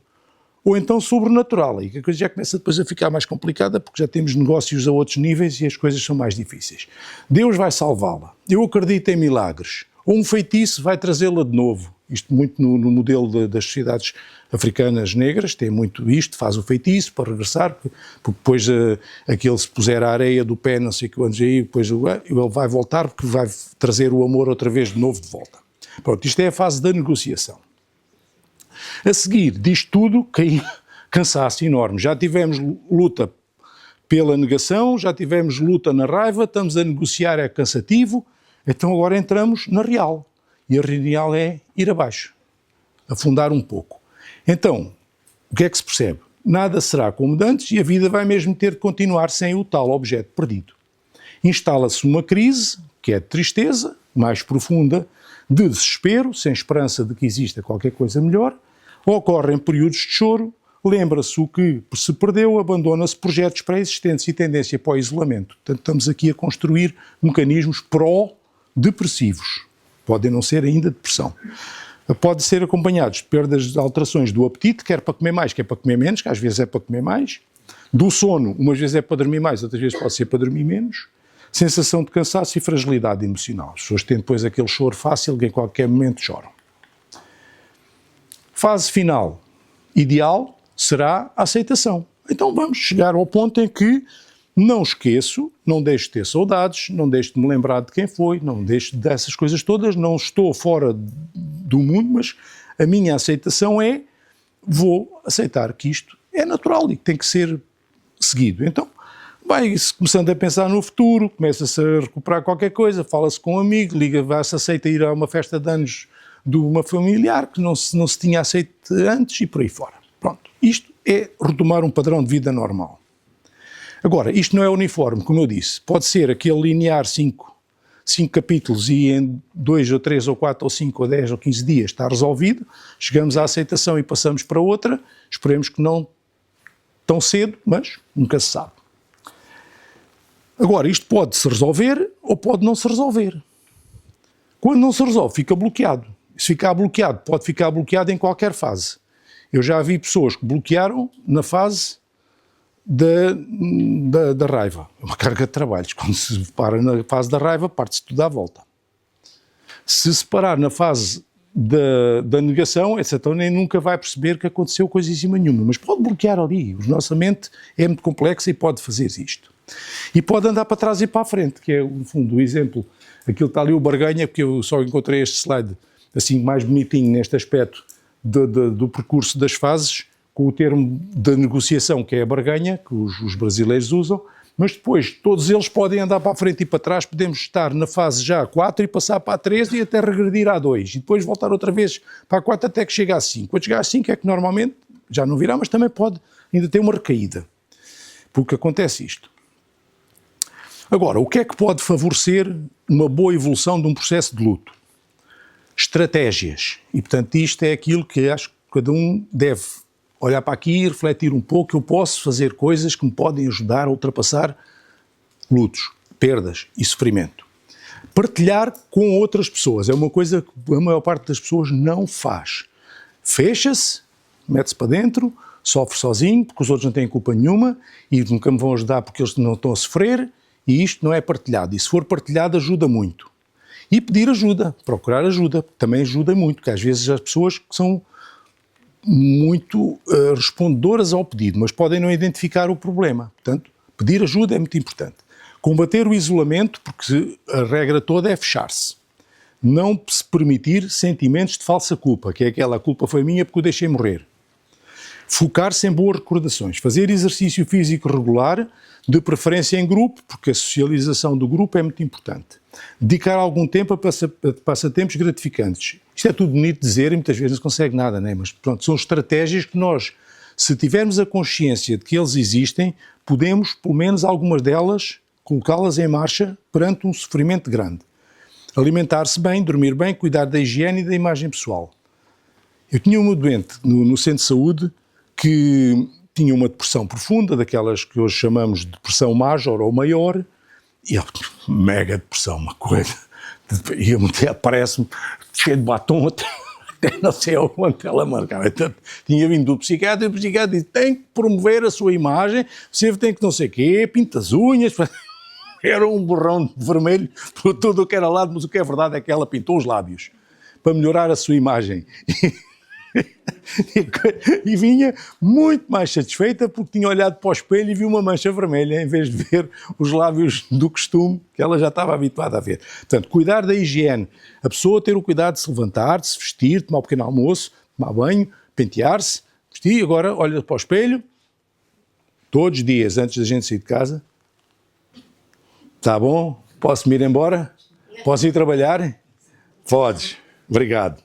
Ou então sobrenatural, aí que a coisa já começa depois a ficar mais complicada, porque já temos negócios a outros níveis e as coisas são mais difíceis. Deus vai salvá-la. Eu acredito em milagres. Ou um feitiço vai trazê-la de novo. Isto muito no modelo das sociedades africanas negras, tem muito isto, faz o feitiço para regressar, porque depois aquele se puser a areia do pé, não sei o que antes aí, depois ele vai voltar, porque vai trazer o amor outra vez de novo de volta. Pronto, isto é a fase da negociação. A seguir, disto tudo, cansaço enorme. Já tivemos luta pela negação, já tivemos luta na raiva, estamos a negociar, é cansativo, então agora entramos na real. E a real é ir abaixo, afundar um pouco. Então, o que é que se percebe? Nada será como de antes e a vida vai mesmo ter de continuar sem o tal objeto perdido. Instala-se uma crise, que é de tristeza, mais profunda, de desespero, sem esperança de que exista qualquer coisa melhor, ocorrem períodos de choro, lembra-se o que se perdeu, abandona-se projetos pré-existentes e tendência para o isolamento. Portanto, estamos aqui a construir mecanismos pró-depressivos. Podem não ser ainda depressão. Pode ser acompanhados de perdas de alterações do apetite, quer para comer mais, quer para comer menos, que às vezes é para comer mais, do sono, umas vezes é para dormir mais, outras vezes pode ser para dormir menos, sensação de cansaço e fragilidade emocional. As pessoas têm depois aquele choro fácil que em qualquer momento choram. Fase final, ideal, será a aceitação. Então vamos chegar ao ponto em que não esqueço, não deixo de ter saudades, não deixo de me lembrar de quem foi, não deixo dessas coisas todas, não estou fora do mundo, mas a minha aceitação é, vou aceitar que isto é natural e que tem que ser seguido. Então vai-se começando a pensar no futuro, começa-se a recuperar qualquer coisa, fala-se com um amigo, vai-se aceita ir a uma festa de anos de uma familiar que não se tinha aceito antes e por aí fora. Pronto, isto é retomar um padrão de vida normal. Agora, isto não é uniforme, como eu disse, pode ser aquele linear 5 capítulos e em 2 ou 3 ou 4 ou 5 ou 10 ou 15 dias está resolvido, chegamos à aceitação e passamos para outra, esperemos que não tão cedo, mas nunca se sabe. Agora, isto pode se resolver ou pode não se resolver. Quando não se resolve, fica bloqueado. Se ficar bloqueado, pode ficar bloqueado em qualquer fase. Eu já vi pessoas que bloquearam na fase da raiva. É uma carga de trabalhos. Quando se para na fase da raiva, parte-se tudo à volta. Se parar na fase da negação, essa então nem nunca vai perceber que aconteceu coisíssima nenhuma. Mas pode bloquear ali. A nossa mente é muito complexa e pode fazer isto. E pode andar para trás e para a frente, que é, no fundo, o exemplo. Aquilo está ali o barganha, porque eu só encontrei este slide assim mais bonitinho neste aspecto do percurso das fases, com o termo da negociação, que é a barganha, que os brasileiros usam, mas depois todos eles podem andar para a frente e para trás, podemos estar na fase já 4 e passar para a 3 e até regredir à 2, e depois voltar outra vez para a 4 até que chegue à 5. Quando chegar à 5 é que normalmente já não virá, mas também pode ainda ter uma recaída, porque acontece isto. Agora, o que é que pode favorecer uma boa evolução de um processo de luto? Estratégias. E, portanto, isto é aquilo que acho que cada um deve olhar para aqui e refletir um pouco. Eu posso fazer coisas que me podem ajudar a ultrapassar lutos, perdas e sofrimento. Partilhar com outras pessoas é uma coisa que a maior parte das pessoas não faz. Fecha-se, mete-se para dentro, sofre sozinho, porque os outros não têm culpa nenhuma e nunca me vão ajudar porque eles não estão a sofrer, e isto não é partilhado. E se for partilhado, ajuda muito. E pedir ajuda, procurar ajuda, também ajuda muito, porque às vezes as pessoas que são muito respondedoras ao pedido, mas podem não identificar o problema. Portanto, pedir ajuda é muito importante. Combater o isolamento, porque a regra toda é fechar-se. Não se permitir sentimentos de falsa culpa, que é aquela, a culpa foi minha porque o deixei morrer. Focar-se em boas recordações. Fazer exercício físico regular, de preferência em grupo, porque a socialização do grupo é muito importante. Dedicar algum tempo a passatempos gratificantes. Isto é tudo bonito de dizer e muitas vezes não se consegue nada, né? Mas pronto, são estratégias que nós se tivermos a consciência de que eles existem, podemos, pelo menos algumas delas, colocá-las em marcha perante um sofrimento grande. Alimentar-se bem, dormir bem, cuidar da higiene e da imagem pessoal. Eu tinha um doente no centro de saúde que tinha uma depressão profunda, daquelas que hoje chamamos de depressão major ou maior, e ele, mega depressão, uma coisa, e aparece-me cheio de batom, até não sei onde ela marcava. Então, tinha vindo do psiquiatra, e o psiquiatra disse, tem que promover a sua imagem, você tem que não sei o quê, pinta as unhas, era um borrão vermelho por tudo o que era lado, mas o que é verdade é que ela pintou os lábios para melhorar a sua imagem. E vinha muito mais satisfeita porque tinha olhado para o espelho e viu uma mancha vermelha em vez de ver os lábios do costume que ela já estava habituada a ver. Portanto, cuidar da higiene, a pessoa ter o cuidado de se levantar, de se vestir, tomar um pequeno almoço, tomar banho, pentear-se, vestir, agora olha para o espelho, todos os dias antes da gente sair de casa. Está bom? Posso-me ir embora? Posso ir trabalhar? Podes. Obrigado.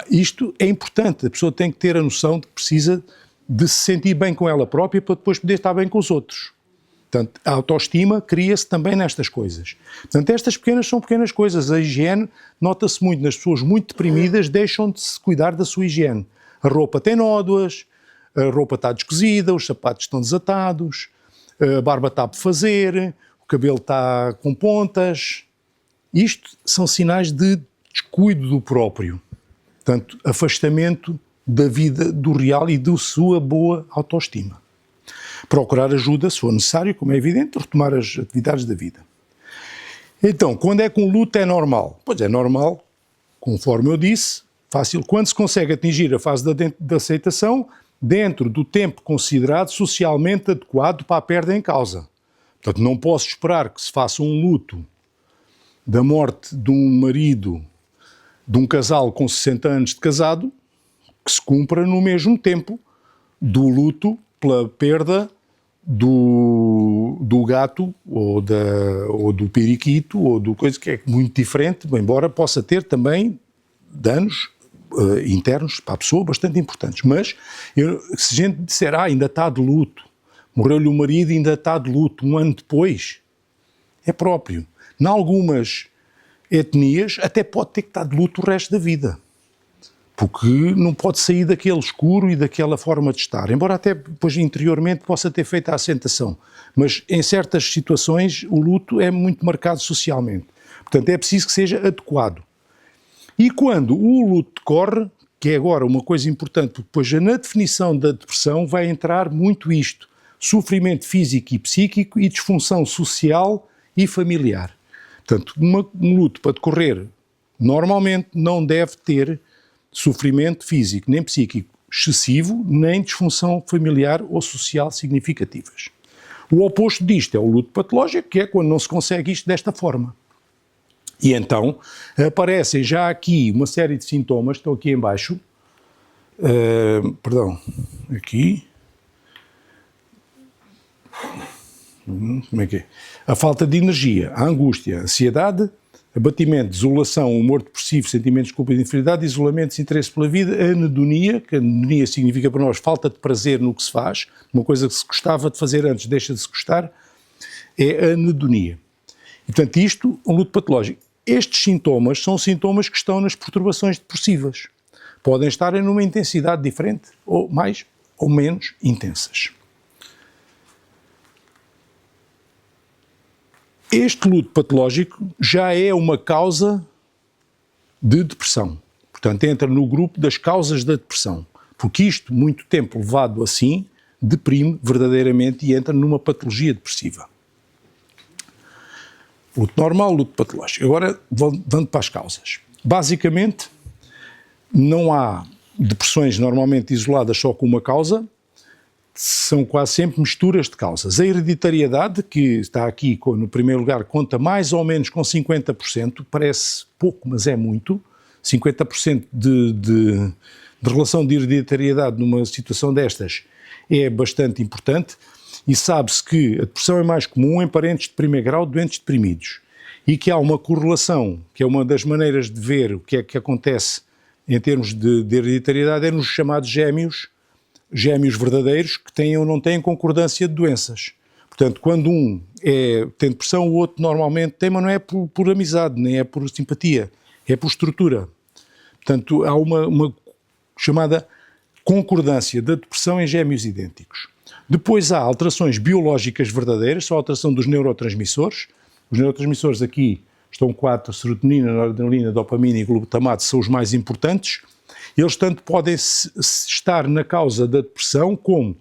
Isto é importante, a pessoa tem que ter a noção de que precisa de se sentir bem com ela própria para depois poder estar bem com os outros. Portanto, a autoestima cria-se também nestas coisas. Portanto, estas são pequenas coisas. A higiene nota-se muito nas pessoas muito deprimidas, deixam de se cuidar da sua higiene. A roupa tem nódoas, a roupa está descosida, os sapatos estão desatados, a barba está por fazer, o cabelo está com pontas. Isto são sinais de descuido do próprio. Portanto, afastamento da vida do real e da sua boa autoestima. Procurar ajuda, se for necessário, como é evidente, retomar as atividades da vida. Então, quando é que um luto é normal? Pois é normal, conforme eu disse, fácil, quando se consegue atingir a fase da aceitação dentro do tempo considerado socialmente adequado para a perda em causa. Portanto, não posso esperar que se faça um luto da morte de um marido de um casal com 60 anos de casado, que se cumpra no mesmo tempo do luto pela perda do gato ou do periquito ou do coisa que é muito diferente, embora possa ter também danos internos para a pessoa bastante importantes. Mas se a gente disser, ainda está de luto, morreu-lhe o marido e ainda está de luto um ano depois, é próprio. Em algumas etnias até pode ter que estar de luto o resto da vida, porque não pode sair daquele escuro e daquela forma de estar, embora até depois interiormente possa ter feito a assentação, mas em certas situações o luto é muito marcado socialmente, portanto é preciso que seja adequado. E quando o luto decorre, que é agora uma coisa importante, porque depois na definição da depressão vai entrar muito isto, sofrimento físico e psíquico e disfunção social e familiar. Portanto, um luto para decorrer normalmente não deve ter sofrimento físico nem psíquico excessivo, nem disfunção familiar ou social significativas. O oposto disto é o luto patológico, que é quando não se consegue isto desta forma. E então aparecem já aqui uma série de sintomas, estão aqui em baixo, aqui... Como é que é? A falta de energia, a angústia, a ansiedade, abatimento, desolação, humor depressivo, sentimentos de culpa e de inferioridade, isolamento, desinteresse pela vida, a anedonia, que a anedonia significa para nós falta de prazer no que se faz, uma coisa que se gostava de fazer antes deixa de se gostar, é a anedonia. E, portanto, isto é um luto patológico. Estes sintomas são sintomas que estão nas perturbações depressivas. Podem estar em uma intensidade diferente, ou mais ou menos intensas. Este luto patológico já é uma causa de depressão. Portanto, entra no grupo das causas da depressão. Porque isto, muito tempo levado assim, deprime verdadeiramente e entra numa patologia depressiva. Luto normal, luto patológico. Agora, vamos para as causas. Basicamente, não há depressões normalmente isoladas só com uma causa, são quase sempre misturas de causas. A hereditariedade, que está aqui no primeiro lugar, conta mais ou menos com 50%, parece pouco, mas é muito. 50% de relação de hereditariedade numa situação destas é bastante importante, e sabe-se que a depressão é mais comum em parentes de primeiro grau de doentes deprimidos, e que há uma correlação, que é uma das maneiras de ver o que é que acontece em termos de hereditariedade, é nos chamados gêmeos gêmeos verdadeiros que têm ou não têm concordância de doenças. Portanto, quando um tem depressão, o outro normalmente tem, mas não é por amizade, nem é por simpatia, é por estrutura. Portanto, há uma chamada concordância da depressão em gêmeos idênticos. Depois há alterações biológicas verdadeiras, são a alteração dos neurotransmissores. Os neurotransmissores aqui estão 4, serotonina, noradrenalina, dopamina e glutamato, são os mais importantes. Eles tanto podem estar na causa da depressão como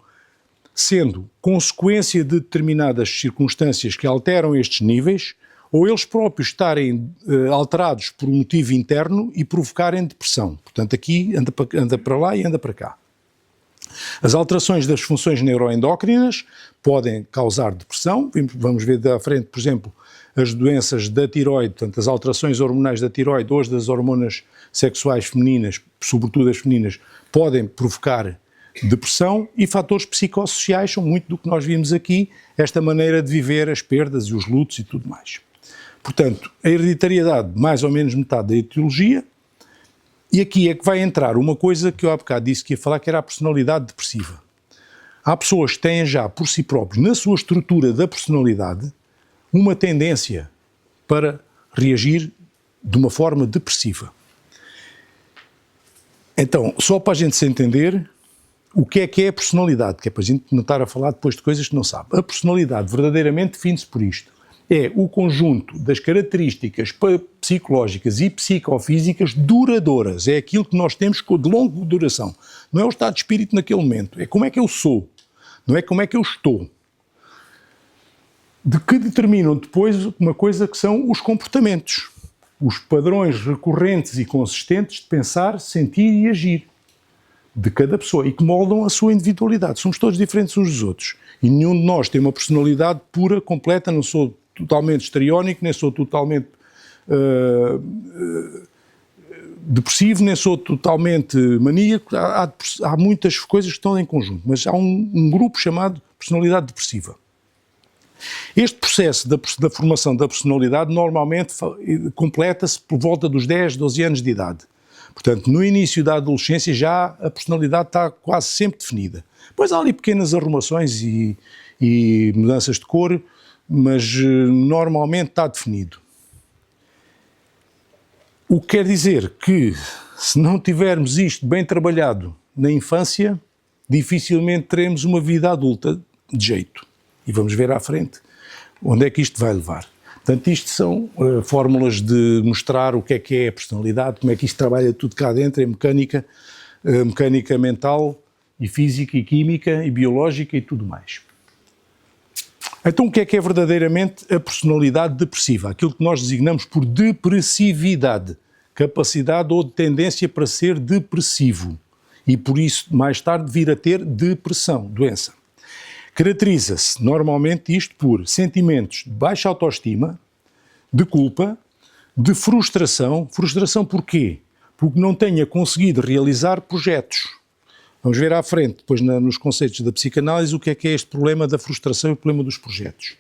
sendo consequência de determinadas circunstâncias que alteram estes níveis, ou eles próprios estarem alterados por um motivo interno e provocarem depressão. Portanto, aqui anda para lá e anda para cá. As alterações das funções neuroendócrinas podem causar depressão. Vamos ver à frente, por exemplo, as doenças da tiroide, portanto, as alterações hormonais da tiroide ou as das hormonas sexuais femininas, sobretudo as femininas, podem provocar depressão, e fatores psicossociais são muito do que nós vimos aqui, esta maneira de viver, as perdas e os lutos e tudo mais. Portanto, a hereditariedade, mais ou menos metade da etiologia, e aqui é que vai entrar uma coisa que eu há bocado disse que ia falar, que era a personalidade depressiva. Há pessoas que têm já por si próprios, na sua estrutura da personalidade, uma tendência para reagir de uma forma depressiva. Então, só para a gente se entender o que é a personalidade, que é para a gente não estar a falar depois de coisas que não sabe. A personalidade verdadeiramente define-se por isto. É o conjunto das características psicológicas e psicofísicas duradouras. É aquilo que nós temos de longa duração. Não é o estado de espírito naquele momento. É como é que eu sou. Não é como é que eu estou. De que determinam depois uma coisa que são os comportamentos. Os padrões recorrentes e consistentes de pensar, sentir e agir de cada pessoa e que moldam a sua individualidade. Somos todos diferentes uns dos outros. E nenhum de nós tem uma personalidade pura, completa. Não sou totalmente histriónico, nem sou totalmente depressivo, nem sou totalmente maníaco. Há muitas coisas que estão em conjunto, mas há um grupo chamado personalidade depressiva. Este processo da formação da personalidade normalmente completa-se por volta dos 10, 12 anos de idade. Portanto, no início da adolescência já a personalidade está quase sempre definida. Depois há ali pequenas arrumações e mudanças de cor, mas normalmente está definido. O que quer dizer que, se não tivermos isto bem trabalhado na infância, dificilmente teremos uma vida adulta de jeito. E vamos ver à frente onde é que isto vai levar. Portanto, isto são fórmulas de mostrar o que é a personalidade, como é que isto trabalha tudo cá dentro, é mecânica mental e física e química e biológica e tudo mais. Então, o que é verdadeiramente a personalidade depressiva? Aquilo que nós designamos por depressividade, capacidade ou tendência para ser depressivo e, por isso, mais tarde vir a ter depressão, doença. Caracteriza-se normalmente isto por sentimentos de baixa autoestima, de culpa, de frustração. Frustração porquê? Porque não tenha conseguido realizar projetos. Vamos ver à frente, depois nos conceitos da psicanálise, o que é este problema da frustração e o problema dos projetos.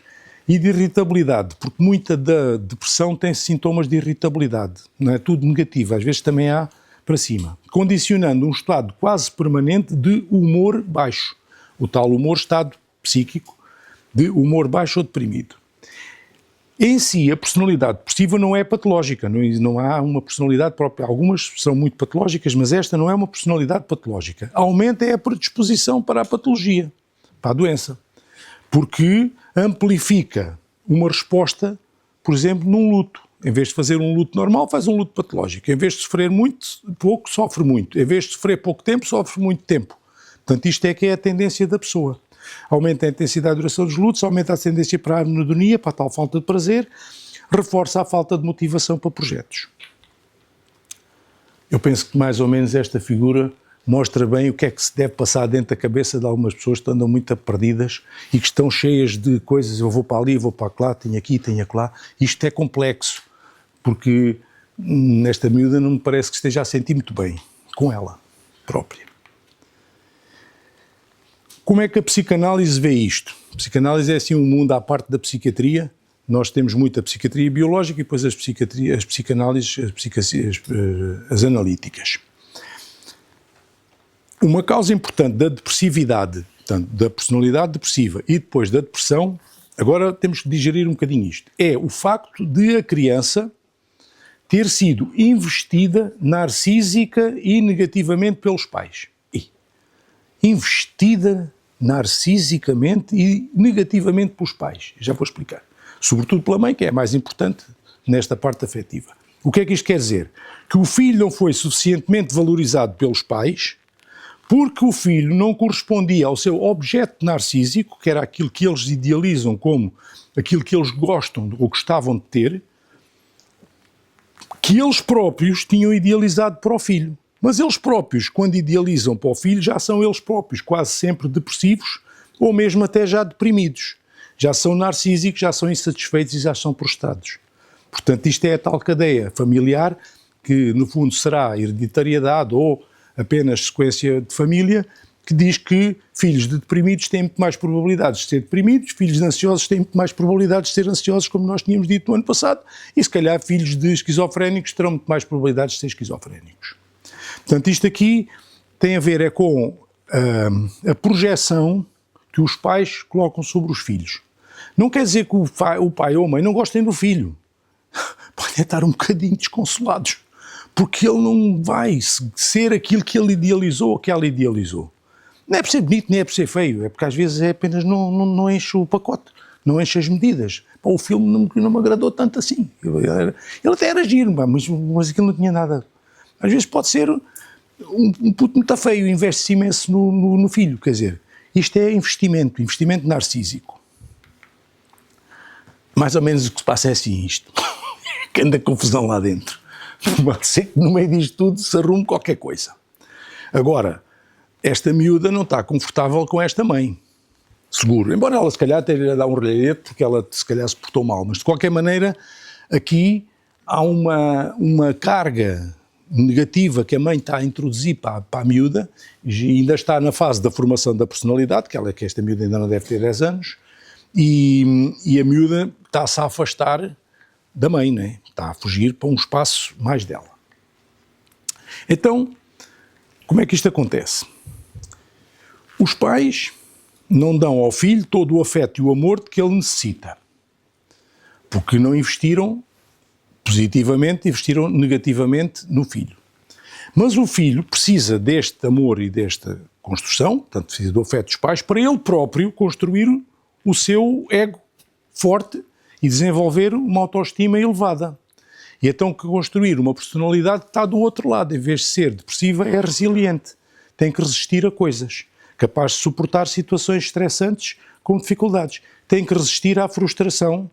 E de irritabilidade, porque muita da depressão tem sintomas de irritabilidade. Não é tudo negativo, às vezes também há para cima. Condicionando um estado quase permanente de humor baixo. O tal estado psíquico de humor baixo ou deprimido. Em si, a personalidade depressiva não é patológica, não há uma personalidade própria. Algumas são muito patológicas, mas esta não é uma personalidade patológica. Aumenta a predisposição para a patologia, para a doença, porque amplifica uma resposta, por exemplo, num luto. Em vez de fazer um luto normal, faz um luto patológico. Em vez de sofrer pouco, sofre muito. Em vez de sofrer pouco tempo, sofre muito tempo. Portanto, isto é que é a tendência da pessoa. Aumenta a intensidade e duração dos lutos, aumenta a tendência para a anedonia, para a tal falta de prazer, reforça a falta de motivação para projetos. Eu penso que mais ou menos esta figura mostra bem o que é que se deve passar dentro da cabeça de algumas pessoas que andam muito perdidas e que estão cheias de coisas, eu vou para ali, vou para lá, tenho aqui, tenho acolá. Isto é complexo, porque nesta miúda não me parece que esteja a sentir muito bem com ela própria. Como é que a psicanálise vê isto? A psicanálise é assim um mundo à parte da psiquiatria. Nós temos muita psiquiatria biológica e depois as psicanálises, as analíticas. Uma causa importante da depressividade, portanto, da personalidade depressiva e depois da depressão, agora temos que digerir um bocadinho isto, é o facto de a criança ter sido investida narcísica e negativamente pelos pais. Investida narcisicamente e negativamente pelos pais. Já vou explicar. Sobretudo pela mãe, que é a mais importante nesta parte afetiva. O que é que isto quer dizer? Que o filho não foi suficientemente valorizado pelos pais, porque o filho não correspondia ao seu objeto narcísico, que era aquilo que eles idealizam como aquilo que eles gostam ou gostavam de ter, que eles próprios tinham idealizado para o filho. Mas eles próprios, quando idealizam para o filho, já são eles próprios quase sempre depressivos ou mesmo até já deprimidos. Já são narcísicos, já são insatisfeitos e já são prostrados. Portanto, isto é a tal cadeia familiar que, no fundo, será hereditariedade ou apenas sequência de família, que diz que filhos de deprimidos têm muito mais probabilidades de ser deprimidos, filhos de ansiosos têm muito mais probabilidades de ser ansiosos, como nós tínhamos dito no ano passado, e se calhar filhos de esquizofrénicos terão muito mais probabilidades de ser esquizofrénicos. Portanto, isto aqui tem a ver com a projeção que os pais colocam sobre os filhos. Não quer dizer que o pai ou a mãe não gostem do filho. Podem estar um bocadinho desconsolados, porque ele não vai ser aquilo que ele idealizou ou que ela idealizou. Não é por ser bonito, nem é por ser feio, é porque às vezes é apenas não enche o pacote, não enche as medidas. O filme não me agradou tanto assim. Ele até era giro, mas aquilo não tinha nada. Às vezes pode ser um puto muito feio, investe-se imenso no filho, quer dizer, isto é investimento narcísico. Mais ou menos o que se passa é assim isto, que anda confusão lá dentro. Pode ser que no meio disto tudo se arrume qualquer coisa. Agora, esta miúda não está confortável com esta mãe, seguro, embora ela se calhar tenha dado um relhete porque ela se calhar se portou mal, mas de qualquer maneira aqui há uma carga negativa que a mãe está a introduzir para a miúda, e ainda está na fase da formação da personalidade, que esta miúda ainda não deve ter 10 anos, e a miúda está-se a afastar da mãe, né? Está a fugir para um espaço mais dela. Então, como é que isto acontece? Os pais não dão ao filho todo o afeto e o amor de que ele necessita, porque não investiram positivamente, investiram negativamente no filho. Mas o filho precisa deste amor e desta construção, portanto precisa do afeto dos pais, para ele próprio construir o seu ego forte e desenvolver uma autoestima elevada. E então construir uma personalidade que está do outro lado, em vez de ser depressiva, é resiliente, tem que resistir a coisas, capaz de suportar situações estressantes com dificuldades, tem que resistir à frustração,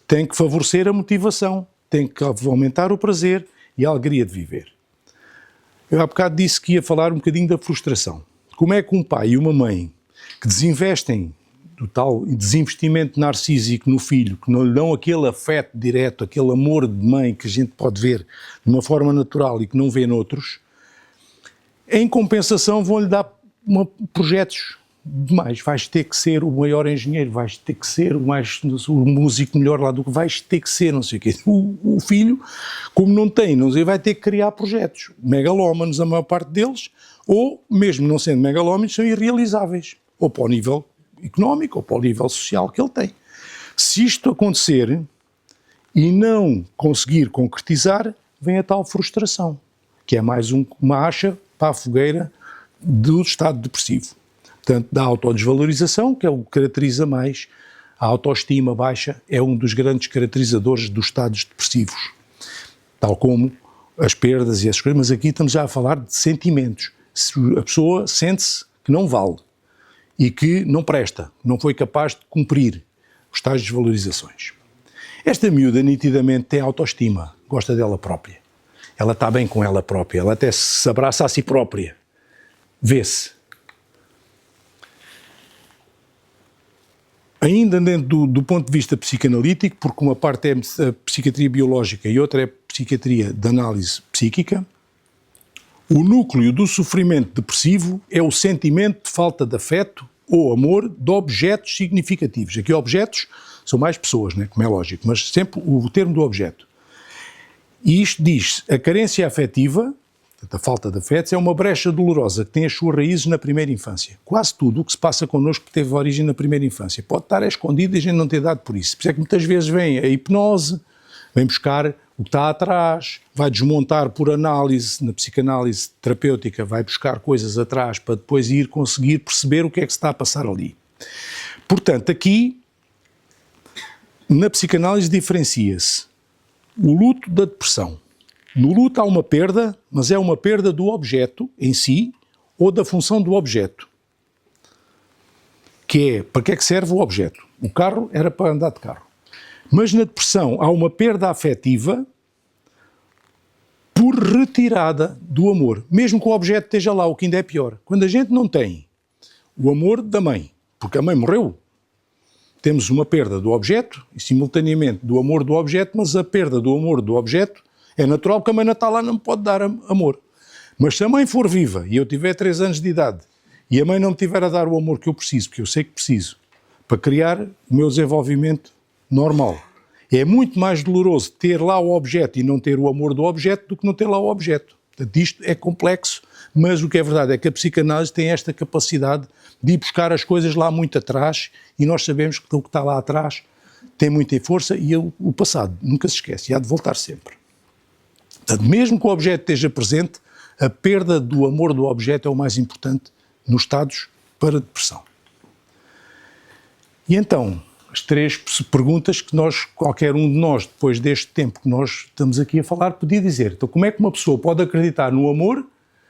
tem que favorecer a motivação, tem que aumentar o prazer e a alegria de viver. Eu há bocado disse que ia falar um bocadinho da frustração. Como é que um pai e uma mãe que desinvestem do tal desinvestimento narcísico no filho, que não lhe dão aquele afeto direto, aquele amor de mãe que a gente pode ver de uma forma natural e que não vê noutros, em compensação vão-lhe dar projetos demais. Vais ter que ser o maior engenheiro, vais ter que ser o músico melhor lá do que vais ter que ser, não sei o quê. O filho, como não sei, vai ter que criar projetos megalómanos, a maior parte deles, ou mesmo não sendo megalómanos, são irrealizáveis, ou para o nível económico ou para o nível social que ele tem. Se isto acontecer e não conseguir concretizar, vem a tal frustração, que é mais uma acha para a fogueira do estado depressivo. Portanto, da autodesvalorização, que é o que caracteriza mais a autoestima baixa, é um dos grandes caracterizadores dos estados depressivos, tal como as perdas e essas coisas, mas aqui estamos já a falar de sentimentos. A pessoa sente-se que não vale e que não presta, não foi capaz de cumprir os tais desvalorizações. Esta miúda nitidamente tem autoestima, gosta dela própria. Ela está bem com ela própria, ela até se abraça a si própria. Vê-se. Ainda dentro do ponto de vista psicanalítico, porque uma parte é a psiquiatria biológica e outra é a psiquiatria de análise psíquica, o núcleo do sofrimento depressivo é o sentimento de falta de afeto ou amor de objetos significativos. Aqui objetos são mais pessoas, né, como é lógico, mas sempre o termo do objeto. E isto diz a carência afetiva, Portanto, a falta de afetos é uma brecha dolorosa que tem as suas raízes na primeira infância. Quase tudo o que se passa connosco teve origem na primeira infância. Pode estar escondido e a gente não ter dado por isso. Por isso é que muitas vezes vem a hipnose, vem buscar o que está atrás, vai desmontar por análise, na psicanálise terapêutica, vai buscar coisas atrás para depois ir conseguir perceber o que é que se está a passar ali. Portanto, aqui, na psicanálise diferencia-se o luto da depressão. No luto há uma perda, mas é uma perda do objeto em si ou da função do objeto. Que é, para que é que serve o objeto? O carro era para andar de carro. Mas na depressão há uma perda afetiva por retirada do amor. Mesmo que o objeto esteja lá, o que ainda é pior. Quando a gente não tem o amor da mãe, porque a mãe morreu, temos uma perda do objeto e simultaneamente do amor do objeto, mas a perda do amor do objeto é natural porque a mãe não está lá, não me pode dar amor. Mas se a mãe for viva e eu tiver 3 anos de idade e a mãe não me tiver a dar o amor que eu preciso, porque eu sei que preciso, para criar o meu desenvolvimento normal, é muito mais doloroso ter lá o objeto e não ter o amor do objeto do que não ter lá o objeto. Portanto, isto é complexo, mas o que é verdade é que a psicanálise tem esta capacidade de ir buscar as coisas lá muito atrás e nós sabemos que o que está lá atrás tem muita força e o passado nunca se esquece e há de voltar sempre. Portanto, mesmo que o objeto esteja presente, a perda do amor do objeto é o mais importante nos estados para depressão. E então, as 3 perguntas que qualquer um de nós, depois deste tempo que nós estamos aqui a falar, podia dizer. Então, como é que uma pessoa pode acreditar no amor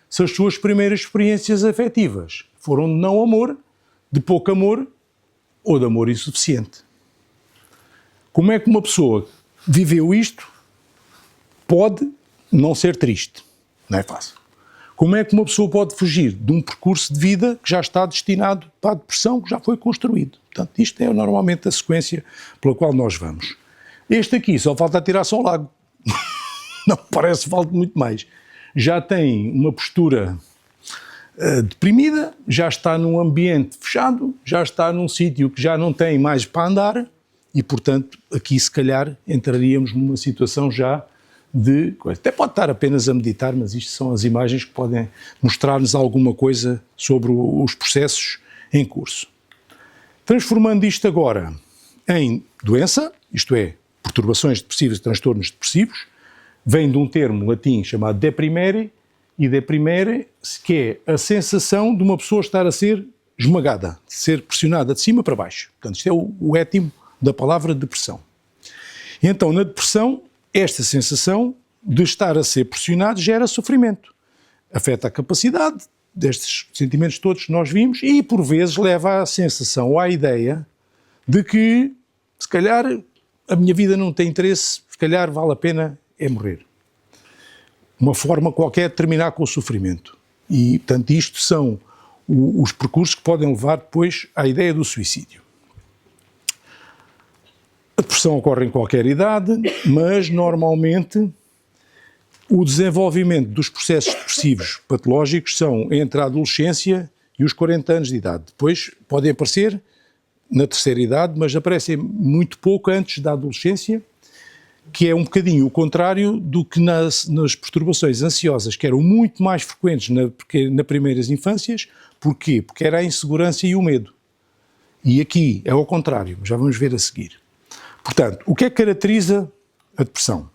se as suas primeiras experiências afetivas foram de não amor, de pouco amor ou de amor insuficiente? Como é que uma pessoa viveu isto pode não ser triste? Não é fácil. Como é que uma pessoa pode fugir de um percurso de vida que já está destinado para a depressão, que já foi construído? Portanto, isto é normalmente a sequência pela qual nós vamos. Este aqui só falta atirar-se ao lago. Não parece que falte muito mais. Já tem uma postura deprimida, já está num ambiente fechado, já está num sítio que já não tem mais para andar e, portanto, aqui se calhar entraríamos numa situação já de coisa. Até pode estar apenas a meditar, mas isto são as imagens que podem mostrar-nos alguma coisa sobre os processos em curso. Transformando isto agora em doença, isto é, perturbações depressivas e transtornos depressivos, vem de um termo latim chamado deprimere, e deprimere, que é a sensação de uma pessoa estar a ser esmagada, de ser pressionada de cima para baixo. Portanto, isto é o étimo da palavra depressão. E então, na depressão, esta sensação de estar a ser pressionado gera sofrimento. Afeta a capacidade destes sentimentos todos que nós vimos e, por vezes, leva à sensação, à ideia de que, se calhar, a minha vida não tem interesse, se calhar vale a pena é morrer. Uma forma qualquer de terminar com o sofrimento. E, portanto, isto são os percursos que podem levar depois à ideia do suicídio. A depressão ocorre em qualquer idade, mas normalmente o desenvolvimento dos processos depressivos patológicos são entre a adolescência e os 40 anos de idade. Depois podem aparecer na terceira idade, mas aparecem muito pouco antes da adolescência, que é um bocadinho o contrário do que nas perturbações ansiosas, que eram muito mais frequentes nas primeiras infâncias. Porquê? Porque era a insegurança e o medo. E aqui é ao contrário, já vamos ver a seguir. Portanto, o que é que caracteriza a depressão?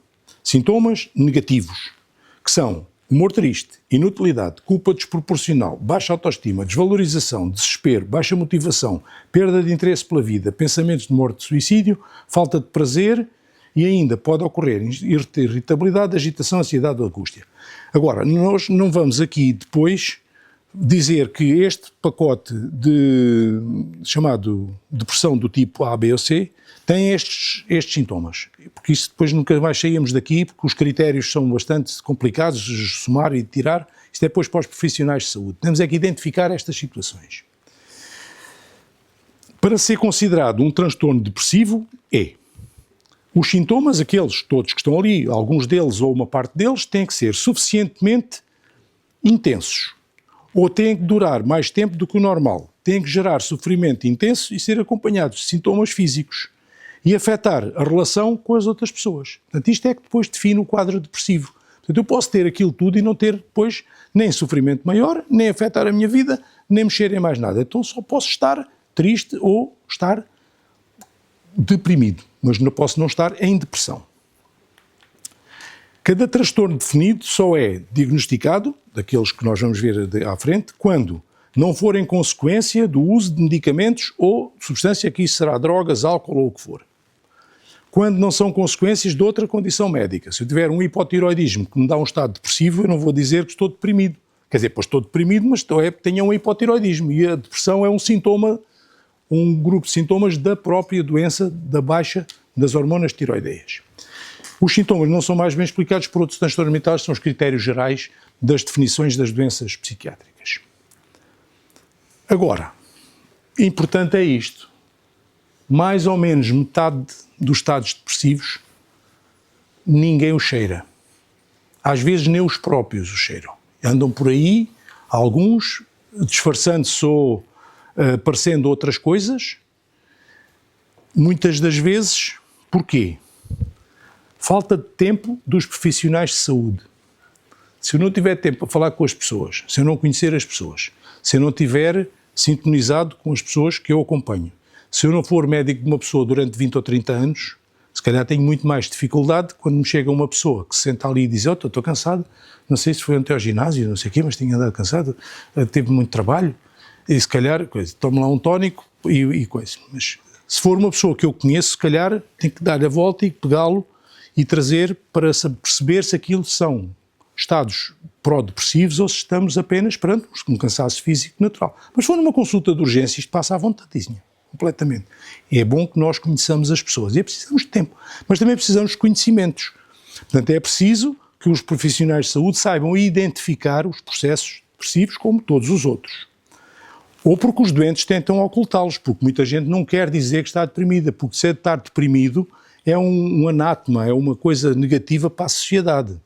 Sintomas negativos, que são humor triste, inutilidade, culpa desproporcional, baixa autoestima, desvalorização, desespero, baixa motivação, perda de interesse pela vida, pensamentos de morte, suicídio, falta de prazer e ainda pode ocorrer irritabilidade, agitação, ansiedade ou angústia. Agora, nós não vamos aqui depois dizer que este pacote chamado depressão do tipo A, B ou C tem estes sintomas, porque isso depois nunca mais saímos daqui, porque os critérios são bastante complicados de somar e de tirar, isto é depois para os profissionais de saúde. Temos é que identificar estas situações. Para ser considerado um transtorno depressivo os sintomas, aqueles todos que estão ali, alguns deles ou uma parte deles, têm que ser suficientemente intensos, ou têm que durar mais tempo do que o normal, têm que gerar sofrimento intenso e ser acompanhados de sintomas físicos e afetar a relação com as outras pessoas. Portanto, isto é que depois define o quadro depressivo. Portanto, eu posso ter aquilo tudo e não ter depois nem sofrimento maior, nem afetar a minha vida, nem mexer em mais nada. Então só posso estar triste ou estar deprimido, mas não posso não estar em depressão. Cada transtorno definido só é diagnosticado, daqueles que nós vamos ver à frente, quando não for em consequência do uso de medicamentos ou substância, que isso será drogas, álcool ou o que for. Quando não são consequências de outra condição médica. Se eu tiver um hipotiroidismo que me dá um estado depressivo, eu não vou dizer que estou deprimido. Quer dizer, pois estou deprimido, mas tenho um hipotiroidismo. E a depressão é um sintoma, um grupo de sintomas da própria doença da baixa das hormonas tiroideias. Os sintomas não são mais bem explicados por outros transtornos mentais, são os critérios gerais das definições das doenças psiquiátricas. Agora, importante é isto. Mais ou menos metade dos estados depressivos, ninguém os cheira. Às vezes nem os próprios os cheiram. Andam por aí, alguns, disfarçando-se ou parecendo outras coisas. Muitas das vezes, porquê? Falta de tempo dos profissionais de saúde. Se eu não tiver tempo para falar com as pessoas, se eu não conhecer as pessoas, se eu não tiver sintonizado com as pessoas que eu acompanho, se eu não for médico de uma pessoa durante 20 ou 30 anos, se calhar tenho muito mais dificuldade quando me chega uma pessoa que se senta ali e diz: oh, estou cansado, não sei se foi ontem ao ginásio, não sei o quê, mas tinha andado cansado, teve muito trabalho, e se calhar, tomo lá um tónico e coisa. Mas se for uma pessoa que eu conheço, se calhar tenho que dar a volta e pegá-lo e trazer para perceber se aquilo são estados pró-depressivos ou se estamos apenas perante um cansaço físico natural. Mas se for numa consulta de urgência, isto passa à vontadezinha, completamente. É bom que nós conheçamos as pessoas. E precisamos de tempo, mas também precisamos de conhecimentos. Portanto, é preciso que os profissionais de saúde saibam identificar os processos depressivos como todos os outros. Ou porque os doentes tentam ocultá-los, porque muita gente não quer dizer que está deprimida, porque se estar deprimido é um anátema, é uma coisa negativa para a sociedade.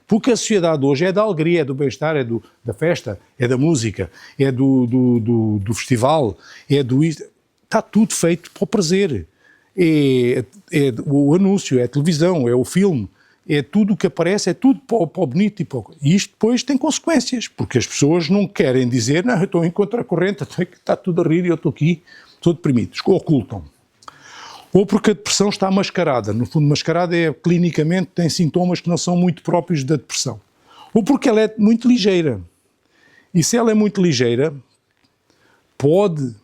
Porque a sociedade hoje é da alegria, é do bem-estar, é da festa, é da música, é do festival, é do... Está tudo feito para o prazer. É o anúncio, é a televisão, é o filme, é tudo o que aparece, é tudo para o bonito. E isto depois tem consequências, porque as pessoas não querem dizer: não, eu estou em contracorrente, está tudo a rir e eu estou aqui, estou deprimido. Ocultam. Ou porque a depressão está mascarada. No fundo, mascarada é clinicamente, tem sintomas que não são muito próprios da depressão. Ou porque ela é muito ligeira. E se ela é muito ligeira, pode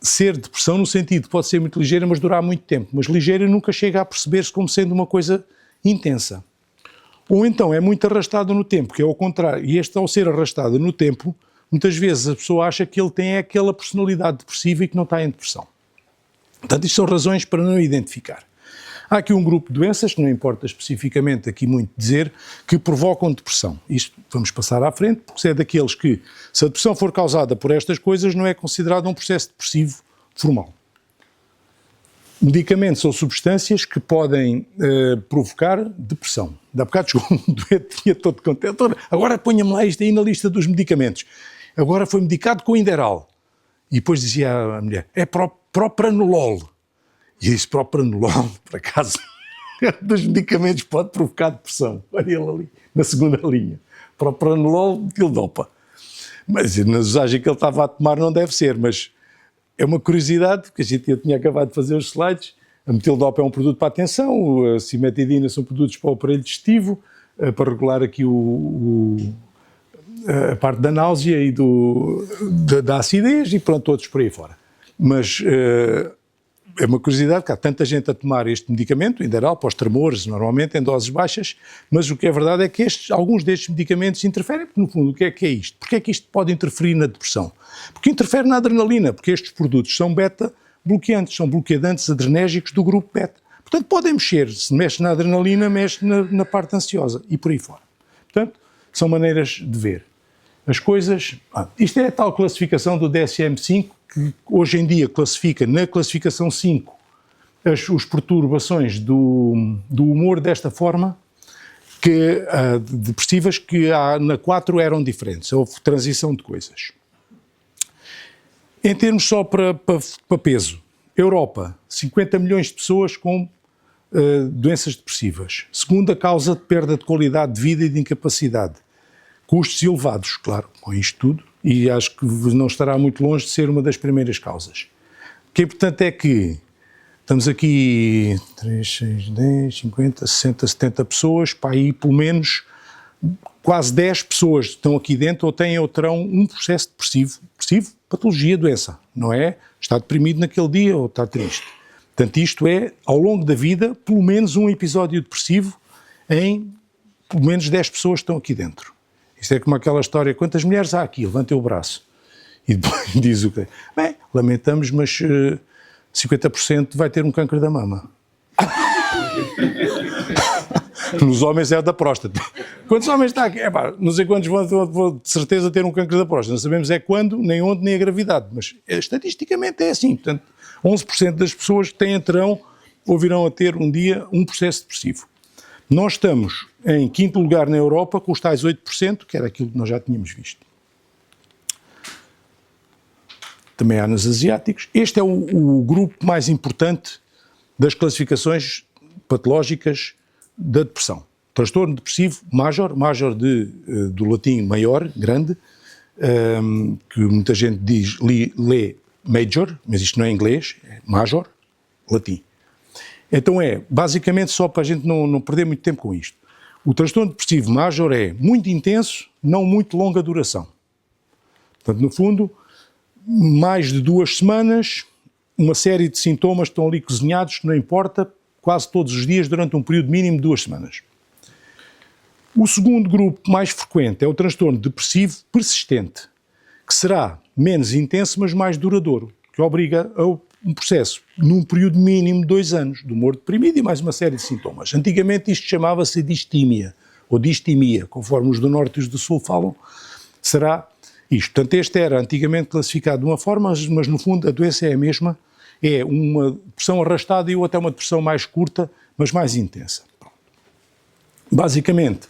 ser depressão no sentido, pode ser muito ligeira, mas durar muito tempo. Mas ligeira nunca chega a perceber-se como sendo uma coisa intensa. Ou então é muito arrastado no tempo, que é o contrário. E este, ao ser arrastado no tempo, muitas vezes a pessoa acha que ele tem aquela personalidade depressiva e que não está em depressão. Portanto, isto são razões para não identificar. Há aqui um grupo de doenças, que não importa especificamente aqui muito dizer, que provocam depressão. Isto vamos passar à frente, porque é daqueles que, se a depressão for causada por estas coisas, não é considerado um processo depressivo formal. Medicamentos ou substâncias que podem provocar depressão. Dá bocado chegou um doente, tinha todo contente. Agora ponha-me lá isto aí na lista dos medicamentos. Agora foi medicado com Inderal. E depois dizia a mulher: é propranolol. E esse propranolol, por acaso, dos medicamentos pode provocar depressão. Olha ele ali, na segunda linha. Propranolol, metildopa. Mas na dosagem que ele estava a tomar não deve ser, mas é uma curiosidade, porque eu tinha acabado de fazer os slides. A metildopa é um produto para a tensão, a cimetidina são produtos para o aparelho digestivo, para regular aqui a parte da náusea e da acidez e pronto, outros por aí fora. Mas é uma curiosidade que há tanta gente a tomar este medicamento, Inderal, para os tremores, normalmente em doses baixas, mas o que é verdade é que alguns destes medicamentos interferem, porque no fundo o que é isto? Porque é que isto pode interferir na depressão? Porque interfere na adrenalina, porque estes produtos são beta-bloqueantes, são bloqueadantes adrenérgicos do grupo beta. Portanto, podem mexer, se mexe na adrenalina, mexe na parte ansiosa e por aí fora. Portanto, são maneiras de ver as coisas. Isto é a tal classificação do DSM-5, que hoje em dia classifica, na classificação 5, as perturbações do humor desta forma, que depressivas, que na 4 eram diferentes, houve transição de coisas. Em termos só para peso, Europa, 50 milhões de pessoas com doenças depressivas. Segunda causa de perda de qualidade de vida e de incapacidade. Custos elevados, claro, com isto tudo, e acho que não estará muito longe de ser uma das primeiras causas. O que é importante é que estamos aqui 3, 6, 10, 50, 60, 70 pessoas, para aí pelo menos quase 10 pessoas estão aqui dentro ou têm ou terão um processo depressivo, patologia, doença, não é? Está deprimido naquele dia ou está triste. Portanto, isto é, ao longo da vida, pelo menos um episódio depressivo em pelo menos 10 pessoas que estão aqui dentro. Isto é como aquela história, quantas mulheres há aqui? Levantem o braço. E depois diz o quê? Bem, lamentamos, mas 50% vai ter um câncer da mama. Nos homens é da próstata. Quantos homens está aqui? Não sei quantos vão de certeza ter um câncer da próstata. Não sabemos é quando, nem onde, nem a gravidade. Mas estatisticamente é assim. Portanto, 11% das pessoas terão ou virão a ter um dia um processo depressivo. Nós estamos em quinto lugar na Europa com os tais 8%, que era aquilo que nós já tínhamos visto. Também há nos asiáticos. Este é o grupo mais importante das classificações patológicas da depressão. Transtorno depressivo major do latim maior, grande, que muita gente lê major, mas isto não é inglês, é major, latim. Então basicamente, só para a gente não perder muito tempo com isto. O transtorno depressivo major é muito intenso, não muito longa duração. Portanto, no fundo, mais de 2 semanas, uma série de sintomas estão ali cozinhados, não importa, quase todos os dias, durante um período mínimo de 2 semanas. O segundo grupo mais frequente é o transtorno depressivo persistente, que será menos intenso, mas mais duradouro, que obriga a um processo, num período mínimo de 2 anos, de humor deprimido e mais uma série de sintomas. Antigamente isto chamava-se distimia, ou distimia, conforme os do Norte e os do Sul falam, será isto. Portanto, este era antigamente classificado de uma forma, mas no fundo a doença é a mesma, é uma depressão arrastada e outra é uma depressão mais curta, mas mais intensa. Basicamente,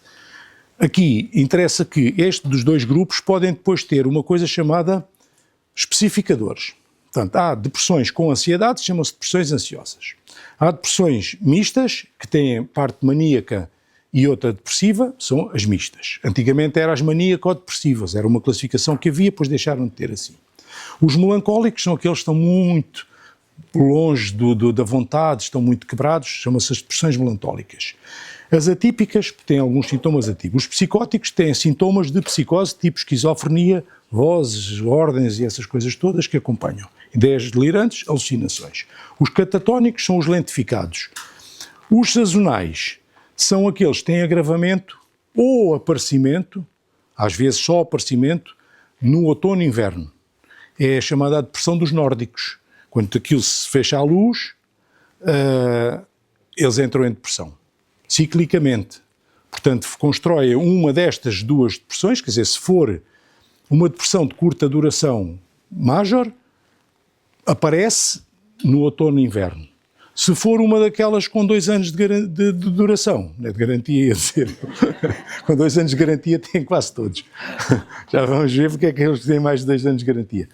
aqui interessa que este dos 2 grupos podem depois ter uma coisa chamada especificadores. Portanto, há depressões com ansiedade, chamam-se depressões ansiosas. Há depressões mistas, que têm parte maníaca e outra depressiva, são as mistas. Antigamente eram as maníaco-depressivas, era uma classificação que havia, depois deixaram de ter assim. Os melancólicos são aqueles que estão muito longe da vontade, estão muito quebrados, chamam-se as depressões melancólicas. As atípicas têm alguns sintomas atípicos. Os psicóticos têm sintomas de psicose, tipo esquizofrenia, vozes, ordens e essas coisas todas que acompanham. Ideias delirantes, alucinações. Os catatónicos são os lentificados. Os sazonais são aqueles que têm agravamento ou aparecimento, às vezes só aparecimento, no outono e inverno. É a chamada depressão dos nórdicos. Quando aquilo se fecha à luz, eles entram em depressão. Ciclicamente. Portanto, constrói uma destas 2 depressões, quer dizer, se for uma depressão de curta duração major, aparece no outono e inverno. Se for uma daquelas com 2 anos de duração, não é de garantia, ia dizer, com 2 anos de garantia têm quase todos. Já vamos ver porque é que eles têm mais de 2 anos de garantia.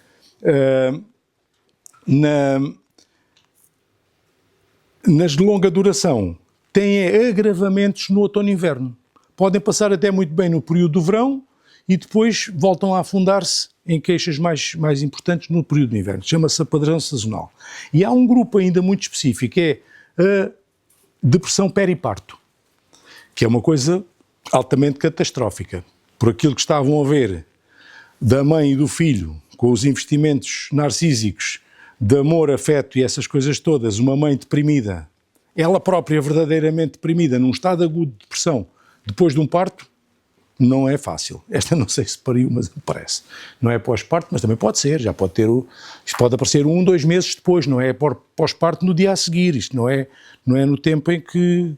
Nas de longa duração, têm agravamentos no outono e inverno. Podem passar até muito bem no período do verão e depois voltam a afundar-se em queixas mais importantes no período do inverno. Chama-se a padrão sazonal. E há um grupo ainda muito específico, que é a depressão periparto, que é uma coisa altamente catastrófica. Por aquilo que estavam a ver da mãe e do filho, com os investimentos narcísicos de amor, afeto e essas coisas todas, uma mãe deprimida, ela própria verdadeiramente deprimida, num estado agudo de depressão, depois de um parto, não é fácil. Esta não sei se pariu, mas parece. Não é pós-parto, mas também pode ser. Já pode ter isto pode aparecer 1, 2 meses depois, não é pós-parto no dia a seguir. Isto não é no tempo em que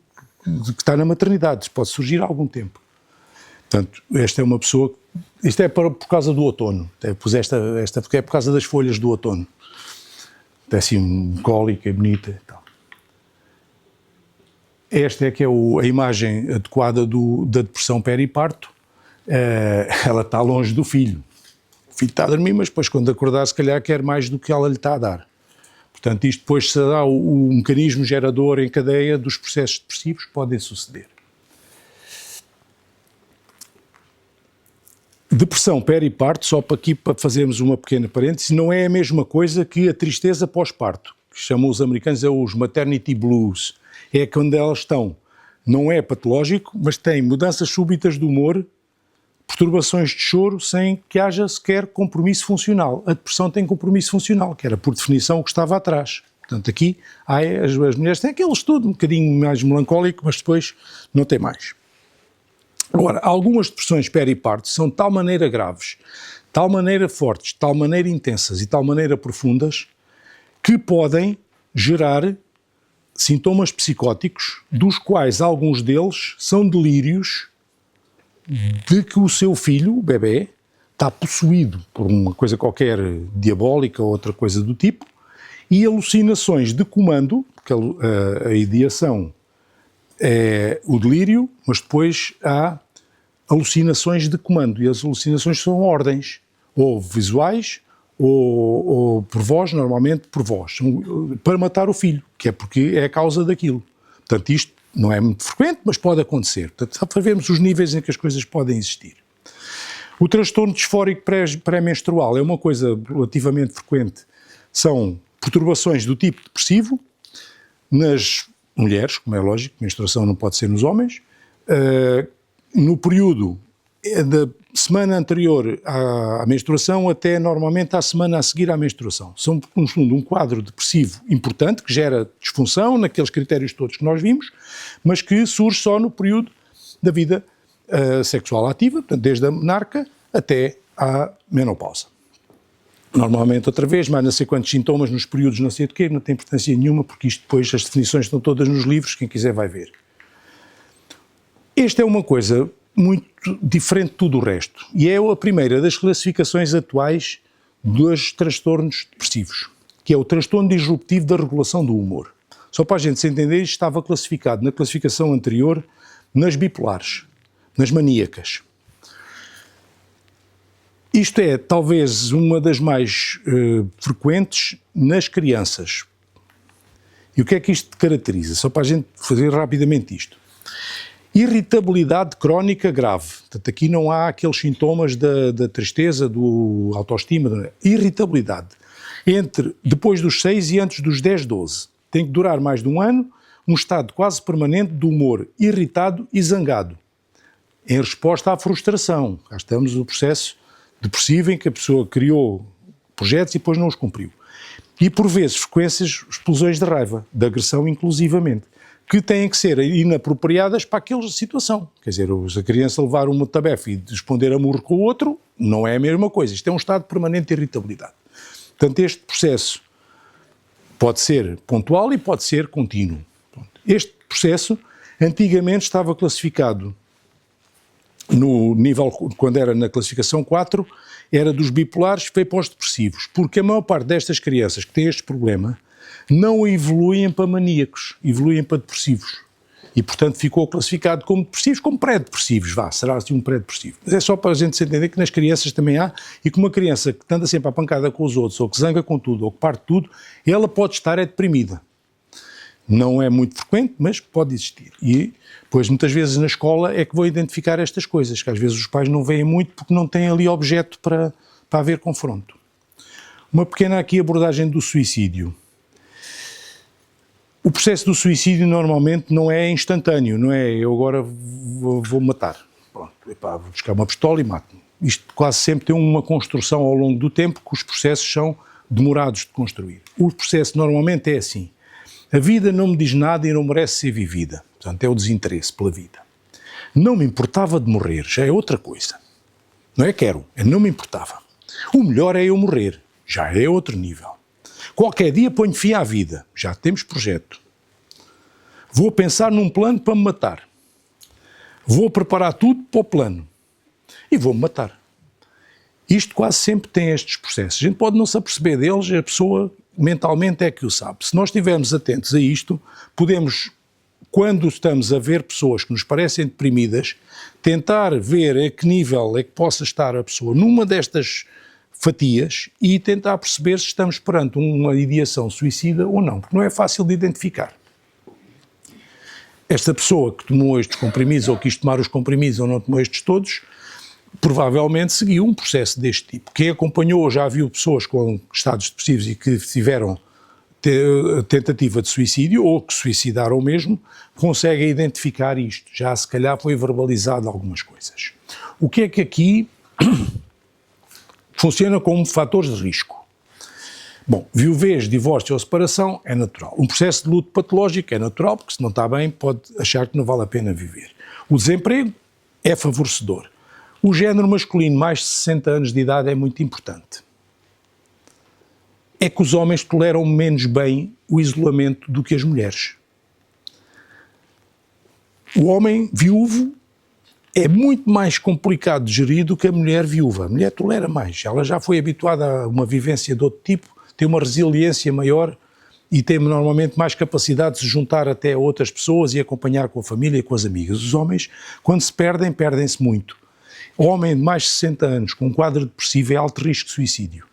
está na maternidade. Pode surgir há algum tempo. Portanto, esta é uma pessoa... Isto é por causa do outono. Pus esta porque é por causa das folhas do outono. É assim, cólica, bonita e tal. Esta é que é a imagem adequada da depressão periparto. Ela está longe do filho. O filho está a dormir, mas depois quando acordar se calhar quer mais do que ela lhe está a dar. Portanto, isto depois será o mecanismo gerador em cadeia dos processos depressivos que podem suceder. Depressão periparto, só para fazermos uma pequena parêntese, não é a mesma coisa que a tristeza pós-parto, que chamam os americanos os maternity blues. É quando elas estão, não é patológico, mas têm mudanças súbitas de humor, perturbações de choro, sem que haja sequer compromisso funcional. A depressão tem compromisso funcional, que era por definição o que estava atrás. Portanto, aqui as mulheres têm aquele estudo um bocadinho mais melancólico, mas depois não tem mais. Agora, algumas depressões periparto são de tal maneira graves, de tal maneira fortes, de tal maneira intensas e de tal maneira profundas, que podem gerar sintomas psicóticos, dos quais alguns deles são delírios de que o seu filho, o bebê, está possuído por uma coisa qualquer diabólica ou outra coisa do tipo, e alucinações de comando, porque a ideação é o delírio, mas depois há alucinações de comando, e as alucinações são ordens, ou visuais, ou por voz, normalmente por voz, para matar o filho, que é porque é a causa daquilo. Portanto, isto não é muito frequente, mas pode acontecer. Portanto, só para vermos os níveis em que as coisas podem existir. O transtorno disfórico pré-menstrual é uma coisa relativamente frequente. São perturbações do tipo depressivo nas mulheres, como é lógico, menstruação não pode ser nos homens, no período da semana anterior à menstruação até normalmente à semana a seguir à menstruação. São, no fundo, um quadro depressivo importante, que gera disfunção naqueles critérios todos que nós vimos, mas que surge só no período da vida sexual ativa, portanto, desde a menarca até à menopausa. Normalmente, outra vez, mais não sei quantos sintomas nos períodos não sei de quê, não tem importância nenhuma, porque isto depois, as definições estão todas nos livros, quem quiser vai ver. Esta é uma coisa muito diferente de tudo o resto, e é a primeira das classificações atuais dos transtornos depressivos, que é o transtorno disruptivo da regulação do humor. Só para a gente se entender, isto estava classificado na classificação anterior nas bipolares, nas maníacas. Isto é, talvez, uma das mais frequentes nas crianças. E o que é que isto caracteriza? Só para a gente fazer rapidamente isto. Irritabilidade crónica grave. Portanto, aqui não há aqueles sintomas da tristeza, do autoestima. Irritabilidade. Depois dos 6 e antes dos 10, 12. Tem que durar mais de um ano, um estado quase permanente de humor irritado e zangado. Em resposta à frustração. Cá estamos no processo depressivo em que a pessoa criou projetos e depois não os cumpriu. E, por vezes, frequências, explosões de raiva, de agressão inclusivamente, que têm que ser inapropriadas para aquela situação. Quer dizer, se a criança levar uma tabefa e responder a murro com o outro, não é a mesma coisa. Isto é um estado permanente de irritabilidade. Portanto, este processo pode ser pontual e pode ser contínuo. Este processo, antigamente, estava classificado no nível, quando era na classificação 4, era dos bipolares, foi para os depressivos, porque a maior parte destas crianças que têm este problema não evoluem para maníacos, evoluem para depressivos. E, portanto, ficou classificado como depressivos, como pré-depressivos, será assim um pré-depressivo. Mas é só para a gente se entender que nas crianças também há, e que uma criança que anda sempre à pancada com os outros, ou que zanga com tudo, ou que parte tudo, ela pode estar deprimida. Não é muito frequente, mas pode existir. E, pois, muitas vezes na escola é que vou identificar estas coisas, que às vezes os pais não veem muito porque não têm ali objeto para haver confronto. Uma pequena aqui abordagem do suicídio. O processo do suicídio normalmente não é instantâneo, não é eu agora vou matar. Pronto, vou buscar uma pistola e mato-me. Isto quase sempre tem uma construção ao longo do tempo, que os processos são demorados de construir. O processo normalmente é assim. A vida não me diz nada e não merece ser vivida. Portanto, é o desinteresse pela vida. Não me importava de morrer, já é outra coisa. Não é quero, é não me importava. O melhor é eu morrer, já é outro nível. Qualquer dia ponho fim à vida, já temos projeto. Vou pensar num plano para me matar. Vou preparar tudo para o plano. E vou-me matar. Isto quase sempre tem estes processos. A gente pode não se aperceber deles, a pessoa mentalmente é que o sabe. Se nós estivermos atentos a isto, podemos, quando estamos a ver pessoas que nos parecem deprimidas, tentar ver a que nível é que possa estar a pessoa numa destas fatias e tentar perceber se estamos perante uma ideação suicida ou não, porque não é fácil de identificar. Esta pessoa que tomou estes comprimidos ou quis tomar os comprimidos ou não tomou estes todos, provavelmente seguiu um processo deste tipo. Quem acompanhou já viu pessoas com estados depressivos e que tiveram tentativa de suicídio ou que suicidaram mesmo, conseguem identificar isto. Já se calhar foi verbalizado algumas coisas. O que é que aqui funciona como fatores de risco? Bom, viuvez, divórcio ou separação é natural. Um processo de luto patológico é natural, porque se não está bem pode achar que não vale a pena viver. O desemprego é favorecedor. O género masculino mais de 60 anos de idade é muito importante. É que os homens toleram menos bem o isolamento do que as mulheres. O homem viúvo é muito mais complicado de gerir do que a mulher viúva. A mulher tolera mais, ela já foi habituada a uma vivência de outro tipo, tem uma resiliência maior e tem normalmente mais capacidade de se juntar até a outras pessoas e acompanhar com a família e com as amigas. Os homens, quando se perdem, perdem-se muito. O homem de mais de 60 anos com um quadro depressivo é alto risco de suicídio.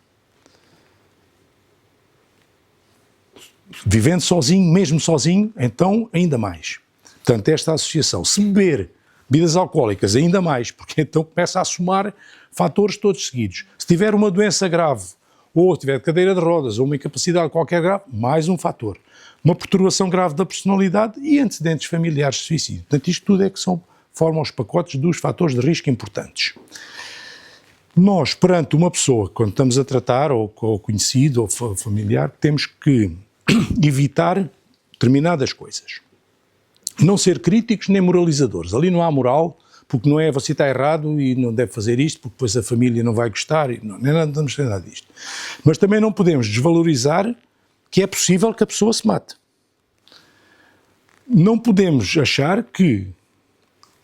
Vivendo sozinho, mesmo sozinho, então ainda mais. Portanto, esta associação, se beber bebidas alcoólicas, ainda mais, porque então começa a somar fatores todos seguidos. Se tiver uma doença grave, ou tiver cadeira de rodas, ou uma incapacidade qualquer grave, mais um fator. Uma perturbação grave da personalidade e antecedentes familiares de suicídio. Portanto, isto tudo é que formam os pacotes dos fatores de risco importantes. Nós, perante uma pessoa, quando estamos a tratar, ou conhecido, ou familiar, temos que evitar determinadas coisas. Não ser críticos nem moralizadores. Ali não há moral, porque não é você está errado e não deve fazer isto, porque depois a família não vai gostar, e não, nem nada disto. Mas também não podemos desvalorizar que é possível que a pessoa se mate. Não podemos achar que,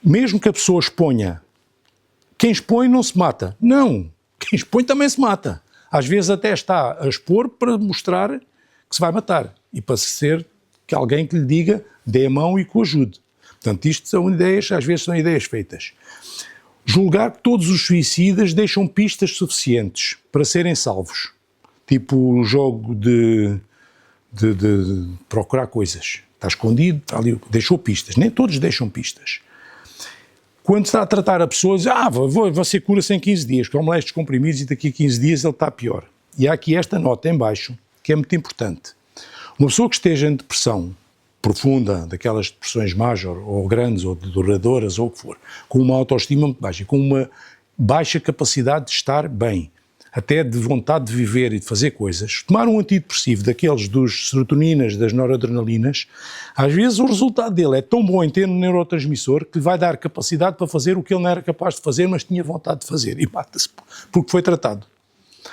mesmo que a pessoa exponha, quem expõe não se mata. Não, quem expõe também se mata. Às vezes até está a expor para mostrar que se vai matar e para ser que alguém que lhe diga, dê a mão e que o ajude. Portanto, isto são ideias, às vezes são ideias feitas. Julgar que todos os suicidas deixam pistas suficientes para serem salvos. Tipo o jogo de procurar coisas. Está escondido, está ali, deixou pistas. Nem todos deixam pistas. Quando está a tratar a pessoa, diz, você cura-se em 15 dias, toma lá estes comprimidos e daqui a 15 dias ele está pior. E há aqui esta nota em baixo, que é muito importante. Uma pessoa que esteja em depressão profunda, daquelas depressões major, ou grandes, ou duradouras, ou o que for, com uma autoestima muito baixa, com uma baixa capacidade de estar bem, até de vontade de viver e de fazer coisas, tomar um antidepressivo daqueles dos serotoninas, das noradrenalinas, às vezes o resultado dele é tão bom em ter um neurotransmissor que lhe vai dar capacidade para fazer o que ele não era capaz de fazer, mas tinha vontade de fazer, e mata-se porque foi tratado.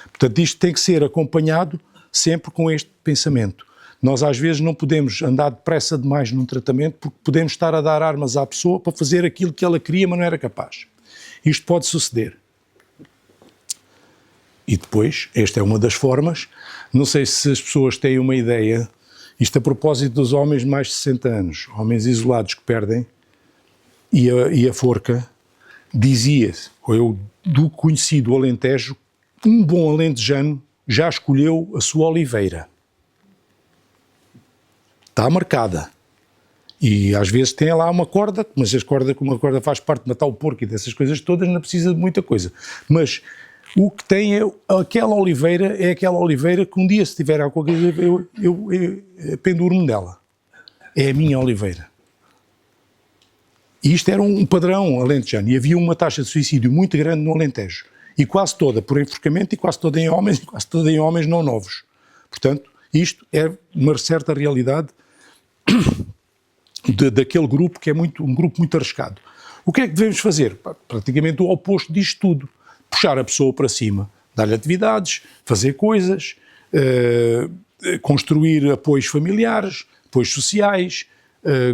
Portanto, isto tem que ser acompanhado sempre com este pensamento. Nós às vezes não podemos andar depressa demais num tratamento porque podemos estar a dar armas à pessoa para fazer aquilo que ela queria, mas não era capaz. Isto pode suceder. E depois, esta é uma das formas, não sei se as pessoas têm uma ideia, isto a propósito dos homens de mais de 60 anos, homens isolados que perdem, e a forca, dizia-se, ou eu do conhecido Alentejo, um bom alentejano já escolheu a sua oliveira. Está marcada. E às vezes tem lá uma corda, mas como a corda faz parte de matar o porco e dessas coisas todas, não precisa de muita coisa. Mas o que tem é aquela oliveira que um dia, se tiver alguma coisa, eu penduro-me dela. É a minha oliveira. E isto era um padrão alentejano. E havia uma taxa de suicídio muito grande no Alentejo. E quase toda por enforcamento, e quase toda em homens, e quase toda em homens não novos. Portanto, isto é uma certa realidade daquele grupo que é um grupo muito arriscado. O que é que devemos fazer? Praticamente o oposto disto tudo. Puxar a pessoa para cima, dar-lhe atividades, fazer coisas, construir apoios familiares, apoios sociais,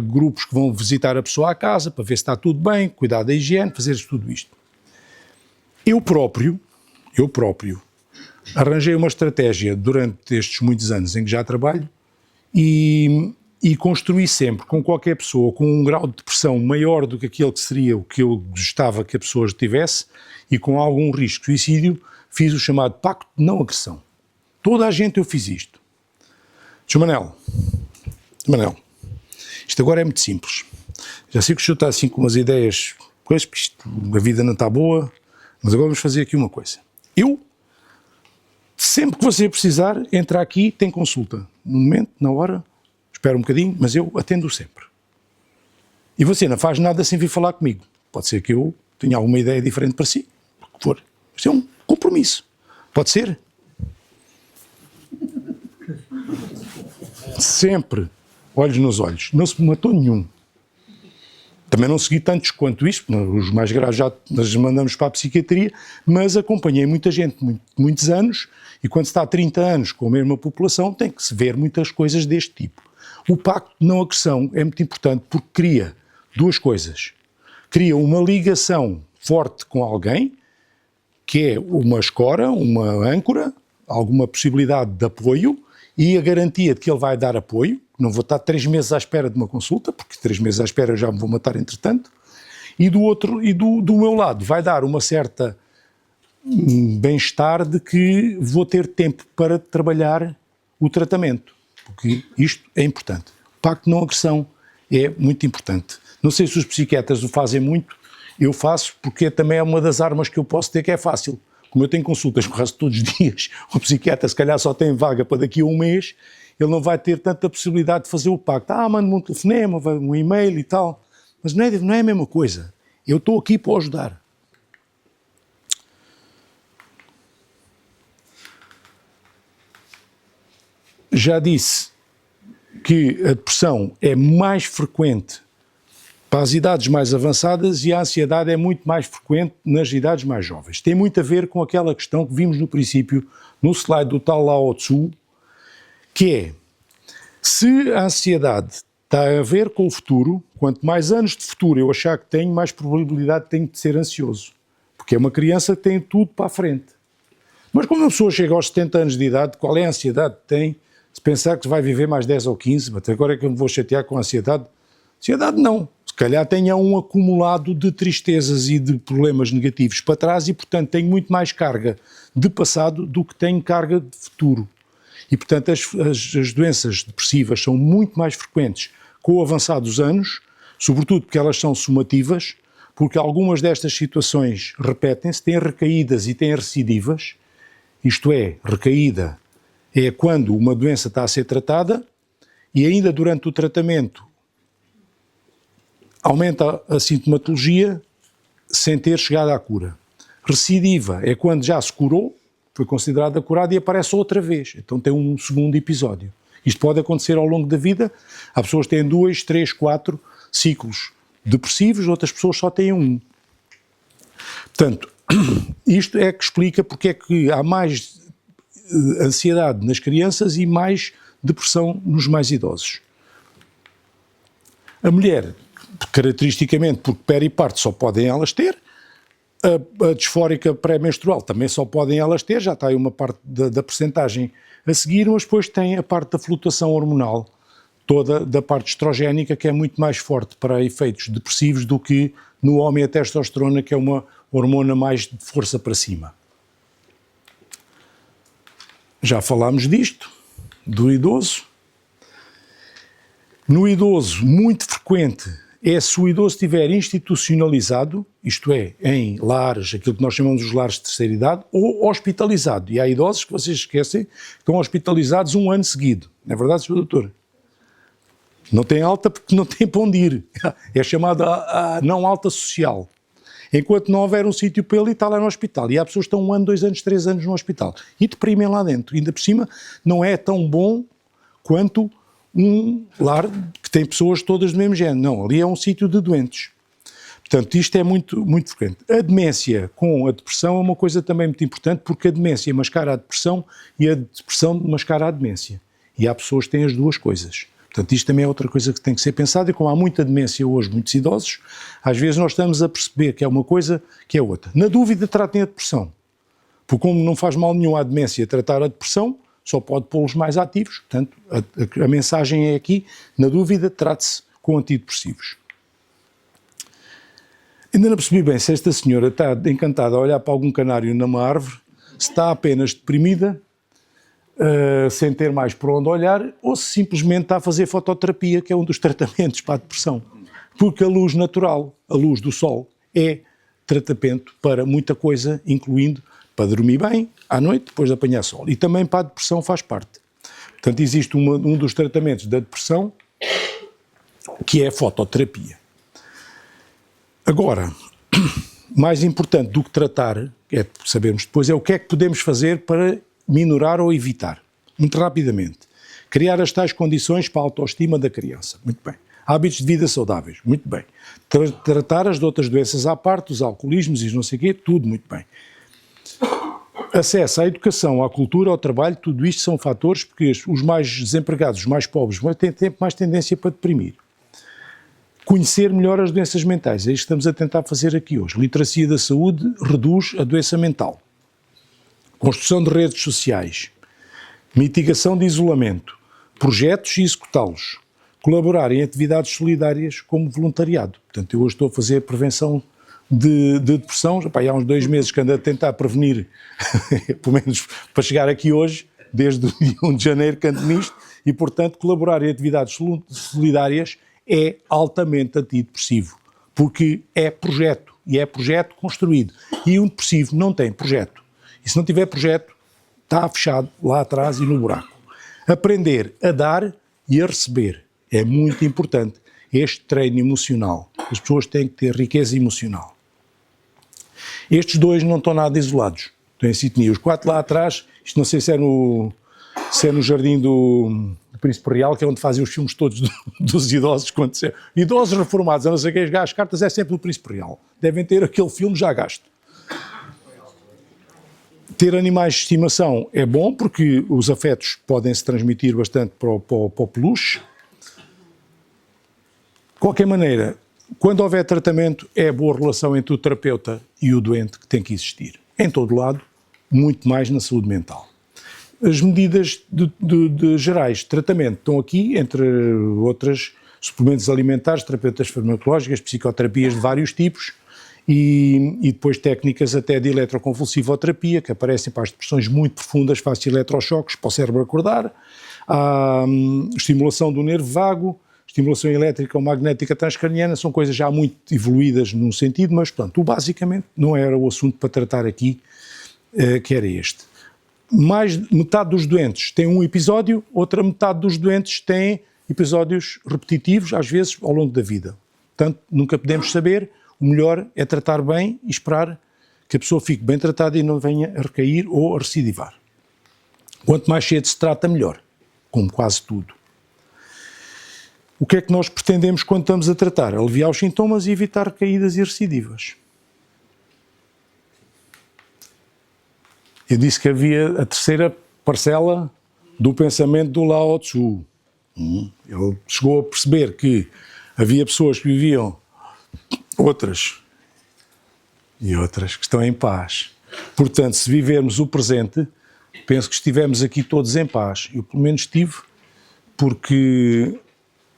grupos que vão visitar a pessoa à casa para ver se está tudo bem, cuidar da higiene, fazer tudo isto. Eu próprio, arranjei uma estratégia durante estes muitos anos em que já trabalho e construí sempre com qualquer pessoa com um grau de depressão maior do que aquele que seria o que eu gostava que a pessoa tivesse e com algum risco de suicídio, fiz o chamado pacto de não agressão. Toda a gente eu fiz isto. Sr. Manel, isto agora é muito simples. Já sei que o senhor está assim com umas ideias, coisas, a vida não está boa, mas agora vamos fazer aqui uma coisa. Eu, sempre que você precisar, entra aqui, tem consulta. No momento, na hora, espera um bocadinho, mas eu atendo sempre. E você não faz nada sem vir falar comigo. Pode ser que eu tenha alguma ideia diferente para si, o que for. Isto é um compromisso. Pode ser? Sempre, olhos nos olhos. Não se me matou nenhum. Também não segui tantos quanto isto, os mais graves já nos mandamos para a psiquiatria, mas acompanhei muita gente muitos anos, e quando se está há 30 anos com a mesma população, tem que se ver muitas coisas deste tipo. O pacto de não agressão é muito importante porque cria duas coisas. Cria uma ligação forte com alguém, que é uma escora, uma âncora, alguma possibilidade de apoio e a garantia de que ele vai dar apoio. Não vou estar 3 meses à espera de uma consulta, porque 3 meses à espera eu já me vou matar entretanto. E do meu lado vai dar uma certa bem-estar de que vou ter tempo para trabalhar o tratamento, porque isto é importante. O pacto de não agressão é muito importante. Não sei se os psiquiatras o fazem muito, eu faço porque também é uma das armas que eu posso ter que é fácil. Como eu tenho consultas quase todos os dias, o psiquiatra se calhar só tem vaga para daqui a um mês, ele não vai ter tanta possibilidade de fazer o pacto. Manda-me um telefonema, um e-mail e tal. Mas não é a mesma coisa. Eu estou aqui para ajudar. Já disse que a depressão é mais frequente para as idades mais avançadas e a ansiedade é muito mais frequente nas idades mais jovens. Tem muito a ver com aquela questão que vimos no princípio, no slide do tal Lao Tzu, que é, se a ansiedade está a ver com o futuro, quanto mais anos de futuro eu achar que tenho, mais probabilidade tenho de ser ansioso. Porque é uma criança que tem tudo para a frente. Mas quando uma pessoa chega aos 70 anos de idade, qual é a ansiedade que tem? Se pensar que vai viver mais 10 ou 15, até agora é que eu me vou chatear com a ansiedade. Ansiedade não. Se calhar tenha um acumulado de tristezas e de problemas negativos para trás e, portanto, tenho muito mais carga de passado do que tenho carga de futuro. E, portanto, as doenças depressivas são muito mais frequentes com o avançar dos anos, sobretudo porque elas são somativas, porque algumas destas situações repetem-se, têm recaídas e têm recidivas. Isto é, recaída é quando uma doença está a ser tratada e ainda durante o tratamento aumenta a sintomatologia sem ter chegado à cura. Recidiva é quando já se curou, foi considerada curada e aparece outra vez. Então tem um segundo episódio. Isto pode acontecer ao longo da vida. Há pessoas que têm 2, 3, 4 ciclos depressivos, outras pessoas só têm um. Portanto, isto é que explica porque é que há mais ansiedade nas crianças e mais depressão nos mais idosos. A mulher, caracteristicamente, porque periparto só podem elas ter, a disfórica pré-menstrual também só podem elas ter, já está aí uma parte da percentagem a seguir, mas depois tem a parte da flutuação hormonal, toda da parte estrogénica, que é muito mais forte para efeitos depressivos do que no homem a testosterona, que é uma hormona mais de força para cima. Já falámos disto, do idoso. No idoso, muito frequente é se o idoso estiver institucionalizado, isto é, em lares, aquilo que nós chamamos de lares de terceira idade, ou hospitalizado. E há idosos que vocês esquecem, que estão hospitalizados um ano seguido. Não é verdade, Sr. Doutor? Não tem alta porque não tem para onde ir. É chamada a não alta social. Enquanto não houver um sítio para ele, está lá no hospital. E há pessoas que estão 1 ano, 2 anos, 3 anos no hospital. E deprimem lá dentro. Ainda por cima, não é tão bom quanto um lar que tem pessoas todas do mesmo género. Não, ali é um sítio de doentes. Portanto, isto é muito, muito frequente. A demência com a depressão é uma coisa também muito importante, porque a demência mascara a depressão e a depressão mascara a demência. E há pessoas que têm as duas coisas. Portanto, isto também é outra coisa que tem que ser pensada, e como há muita demência hoje, muitos idosos, às vezes nós estamos a perceber que é uma coisa que é outra. Na dúvida, tratem a depressão. Porque como não faz mal nenhum à demência tratar a depressão, só pode pô-los mais ativos. Portanto, a mensagem é aqui, na dúvida, trate-se com antidepressivos. Ainda não percebi bem se esta senhora está encantada a olhar para algum canário numa árvore, se está apenas deprimida, sem ter mais por onde olhar, ou se simplesmente está a fazer fototerapia, que é um dos tratamentos para a depressão. Porque a luz natural, a luz do sol, é tratamento para muita coisa, incluindo para dormir bem à noite, depois de apanhar sol. E também para a depressão faz parte. Portanto, existe um dos tratamentos da depressão, que é a fototerapia. Agora, mais importante do que tratar, é sabermos depois, é o que é que podemos fazer para minorar ou evitar. Muito rapidamente. Criar as tais condições para a autoestima da criança. Muito bem. Hábitos de vida saudáveis. Muito bem. Tratar as outras doenças à parte, os alcoolismos e não sei o quê, tudo muito bem. Acesso à educação, à cultura, ao trabalho, tudo isto são fatores porque os mais desempregados, os mais pobres, têm mais tendência para deprimir. Conhecer melhor as doenças mentais, é isto que estamos a tentar fazer aqui hoje. Literacia da saúde reduz a doença mental. Construção de redes sociais, mitigação de isolamento, projetos e executá-los, colaborar em atividades solidárias como voluntariado. Portanto, eu hoje estou a fazer prevenção de depressão, já, há uns 2 meses que ando a tentar prevenir, pelo menos para chegar aqui hoje, desde o dia 1 de janeiro que ando nisto, e portanto colaborar em atividades solidárias é altamente antidepressivo, porque é projeto, e é projeto construído. E um depressivo não tem projeto. E se não tiver projeto, está fechado lá atrás e no buraco. Aprender a dar e a receber é muito importante. Este treino emocional. As pessoas têm que ter riqueza emocional. Estes dois não estão nada isolados. Estão em sintonia. Os 4 lá atrás, isto não sei se é no Jardim do Príncipe Real, que é onde fazem os filmes todos dos idosos. Idosos reformados, a não ser que as cartas é sempre do Príncipe Real. Devem ter aquele filme já gasto. Ter animais de estimação é bom porque os afetos podem se transmitir bastante para o peluche. De qualquer maneira, quando houver tratamento, é a boa relação entre o terapeuta e o doente que tem que existir. Em todo lado, muito mais na saúde mental. As medidas de gerais de tratamento estão aqui, entre outras, suplementos alimentares, terapeutas farmacológicas, psicoterapias de vários tipos, e depois técnicas até de eletroconvulsivoterapia, que aparecem para as depressões muito profundas, faz eletrochoques para o cérebro acordar, há estimulação do nervo vago, estimulação elétrica ou magnética transcraniana, são coisas já muito evoluídas num sentido, mas, portanto, basicamente não era o assunto para tratar aqui, que era este. Mais metade dos doentes tem um episódio, outra metade dos doentes tem episódios repetitivos, às vezes, ao longo da vida. Portanto, nunca podemos saber. O melhor é tratar bem e esperar que a pessoa fique bem tratada e não venha a recair ou a recidivar. Quanto mais cedo se trata, melhor, como quase tudo. O que é que nós pretendemos quando estamos a tratar? Aliviar os sintomas e evitar recaídas e recidivas. Eu disse que havia a terceira parcela do pensamento do Lao Tzu. Ele chegou a perceber que havia pessoas que viviam outras que estão em paz. Portanto, se vivermos o presente, penso que estivemos aqui todos em paz. Eu, pelo menos, estive, porque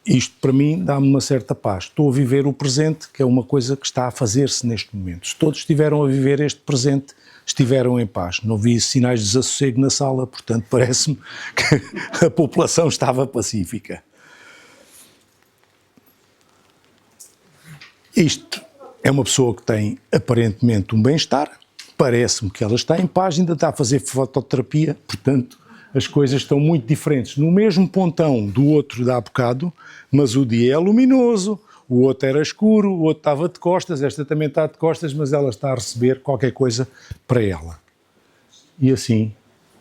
isto, para mim, dá-me uma certa paz. Estou a viver o presente, que é uma coisa que está a fazer-se neste momento. Se todos estiveram a viver este presente, estiveram em paz. Não vi sinais de desassossego na sala, portanto, parece-me que a população estava pacífica. Isto é uma pessoa que tem aparentemente um bem-estar, parece-me que ela está em paz, ainda está a fazer fototerapia, portanto as coisas estão muito diferentes. No mesmo pontão do outro de há bocado, mas o dia é luminoso, o outro era escuro, o outro estava de costas, esta também está de costas, mas ela está a receber qualquer coisa para ela. E assim,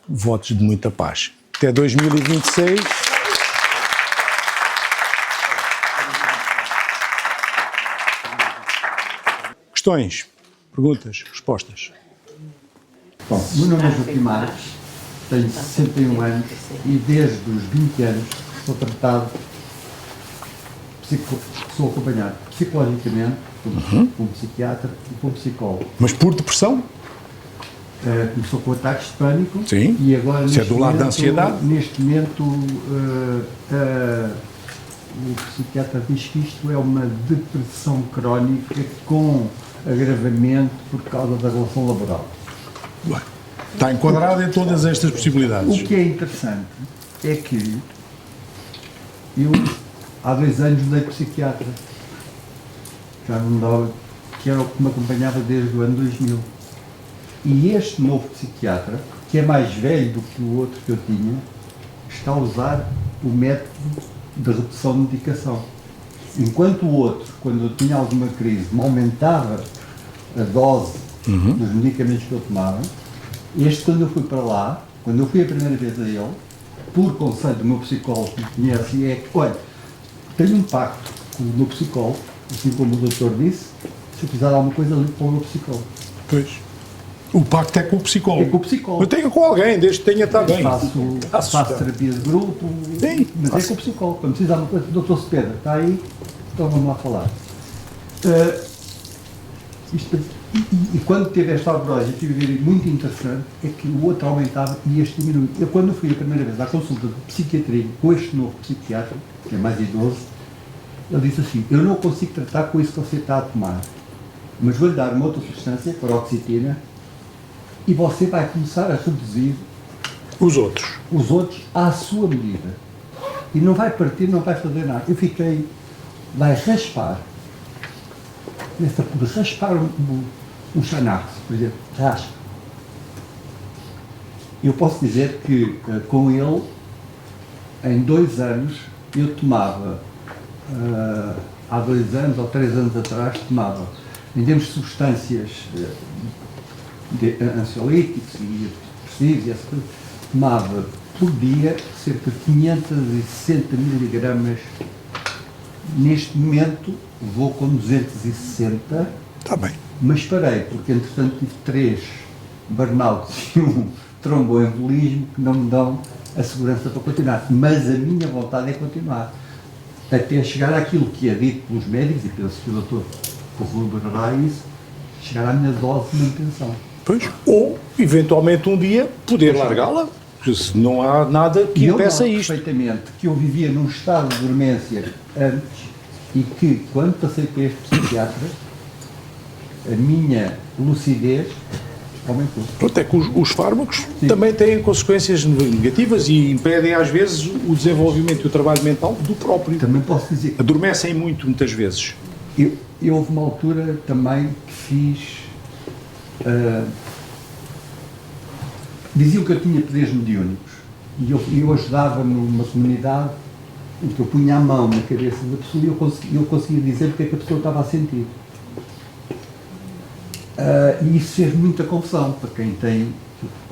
votos de muita paz. Até 2026... Questões, perguntas, respostas. Bom, meu nome é Joaquim Marques, tenho 61 anos e desde os 20 anos sou tratado, sou acompanhado psicologicamente por um psiquiatra e por um psicólogo. Mas por depressão? Começou com ataques de pânico. Sim. E agora, isso é do lado da ansiedade? Neste momento, o psiquiatra diz que isto é uma depressão crónica com agravamento por causa da relação laboral. Bem. Está enquadrado em todas estas possibilidades. O que é interessante é que eu, há 2 anos, mudei de psiquiatra. Já não dava, que era o que me acompanhava desde o ano 2000. E este novo psiquiatra, que é mais velho do que o outro que eu tinha, está a usar o método de redução de medicação. Enquanto o outro, quando eu tinha alguma crise, me aumentava a dose dos medicamentos que eu tomava, este, quando eu fui para lá, quando eu fui a primeira vez a ele, por conselho do meu psicólogo que me conhece, é que, olha, tenho um pacto com o meu psicólogo, assim como o doutor disse, se eu precisar de alguma coisa, ligo para o meu psicólogo. Pois. O pacto é com o psicólogo. É com o psicólogo. Eu tenho com alguém, desde que tenha está bem. Faço terapia de grupo, Sim, mas é com o psicólogo. Quando precisar de alguma coisa, doutor Cepeda, está aí, então vamos lá falar. E quando teve esta abordagem, tive a ver muito interessante, é que o outro aumentava e este diminuía. Eu, quando fui a primeira vez à consulta de psiquiatria com este novo psiquiatra, que é mais idoso, ele disse assim, eu não consigo tratar com isso que você está a tomar, mas vou-lhe dar uma outra substância, paroxetina, e você vai começar a reduzir os outros à sua medida. E não vai partir, não vai fazer nada. Eu fiquei, vai raspar. Começa por raspar um Xanax, por exemplo, raspa. Eu posso dizer que com ele, em 2 anos, eu tomava, há 2 anos ou 3 anos atrás, tomava, em termos de substâncias de ansiolíticos e depressivos e essa coisa, tomava por dia cerca de 560 miligramas. Neste momento vou com 260. Está bem. Mas parei, porque entretanto tive 3 burnouts e um tromboembolismo que não me dão a segurança para continuar. Mas a minha vontade é continuar. Até chegar àquilo que é dito pelos médicos, e penso que o doutor corroborará isso, chegar à minha dose de manutenção. Pois. Ou, eventualmente, um dia, poder largá-la. Porque se não há nada que impeça isto. Perfeitamente que eu vivia num estado de dormência antes e que, quando passei para este psiquiatra, a minha lucidez aumentou. Pronto, é que os fármacos também têm consequências negativas e impedem, às vezes, o desenvolvimento e o trabalho mental do próprio. Também posso dizer. Adormecem muito, muitas vezes. Eu houve uma altura também que fiz. Diziam que eu tinha poderes mediúnicos e eu ajudava numa comunidade em que eu punha a mão na cabeça da pessoa e eu conseguia dizer o que é que a pessoa estava a sentir. E isso fez muita confusão para quem tem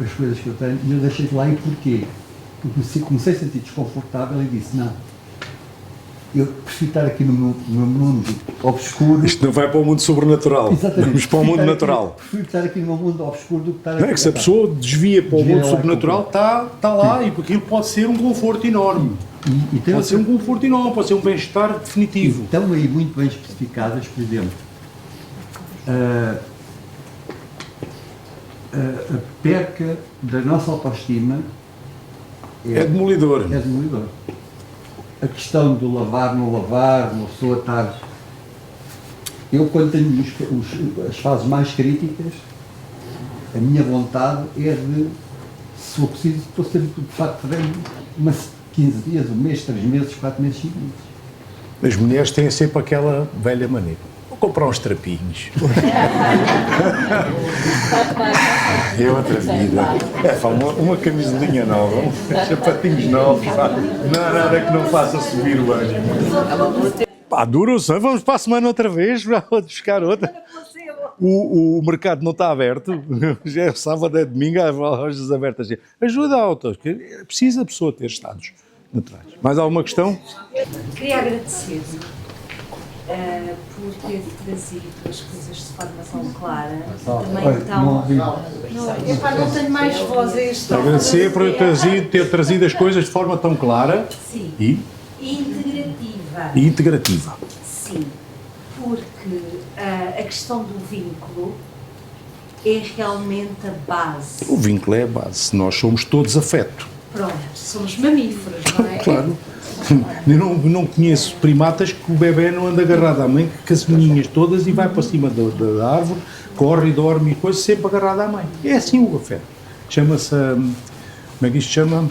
as coisas que eu tenho, e eu deixei de lá. E porquê? Porque comecei a sentir desconfortável e disse, não, eu prefiro estar aqui no meu mundo obscuro. Isto não vai para o mundo sobrenatural. Exatamente. Vamos para o mundo natural. Prefiro estar aqui no meu mundo obscuro do que estar aqui. Não é que se a pessoa desvia para o mundo sobrenatural, está lá, e porque aquilo pode ser um conforto enorme. Pode ser um conforto enorme, pode ser um bem-estar definitivo. Estão aí muito bem especificadas, por exemplo, a perca da nossa autoestima é demolidor. É demolidor. A questão do lavar, não lavar, uma pessoa estar... Eu, quando tenho as fases mais críticas, a minha vontade é de, se for preciso, estou sempre, de facto, umas 15 dias, um mês, 3 meses, 4 meses seguidos. As mulheres têm sempre aquela velha maneira. Vou comprar uns trapinhos. É outra vida. Uma camisolinha nova, uns sapatinhos novos, não há nada que não faça subir o ânimo. Pá, dura o sonho, vamos para a semana outra vez, para buscar outra. O mercado não está aberto, já é sábado, é domingo, há lojas abertas. Ajuda a autos, que precisa a pessoa ter estados naturais. Mais alguma questão? Queria agradecer por ter trazido as coisas de forma tão clara. Também tão. Não tenho mais voz a este. Agradecer por ter trazido as coisas de forma tão clara. Sim. E integrativa. Sim, porque a questão do vínculo é realmente a base. O vínculo é a base. Nós somos todos afeto. Pronto, somos mamíferos, não é? Claro. Eu não conheço primatas que o bebê não anda agarrado à mãe, com as meninas todas, e vai para cima da árvore, corre e dorme e coisa, sempre agarrado à mãe. É assim o afeto. chama-se, como é que isto chama?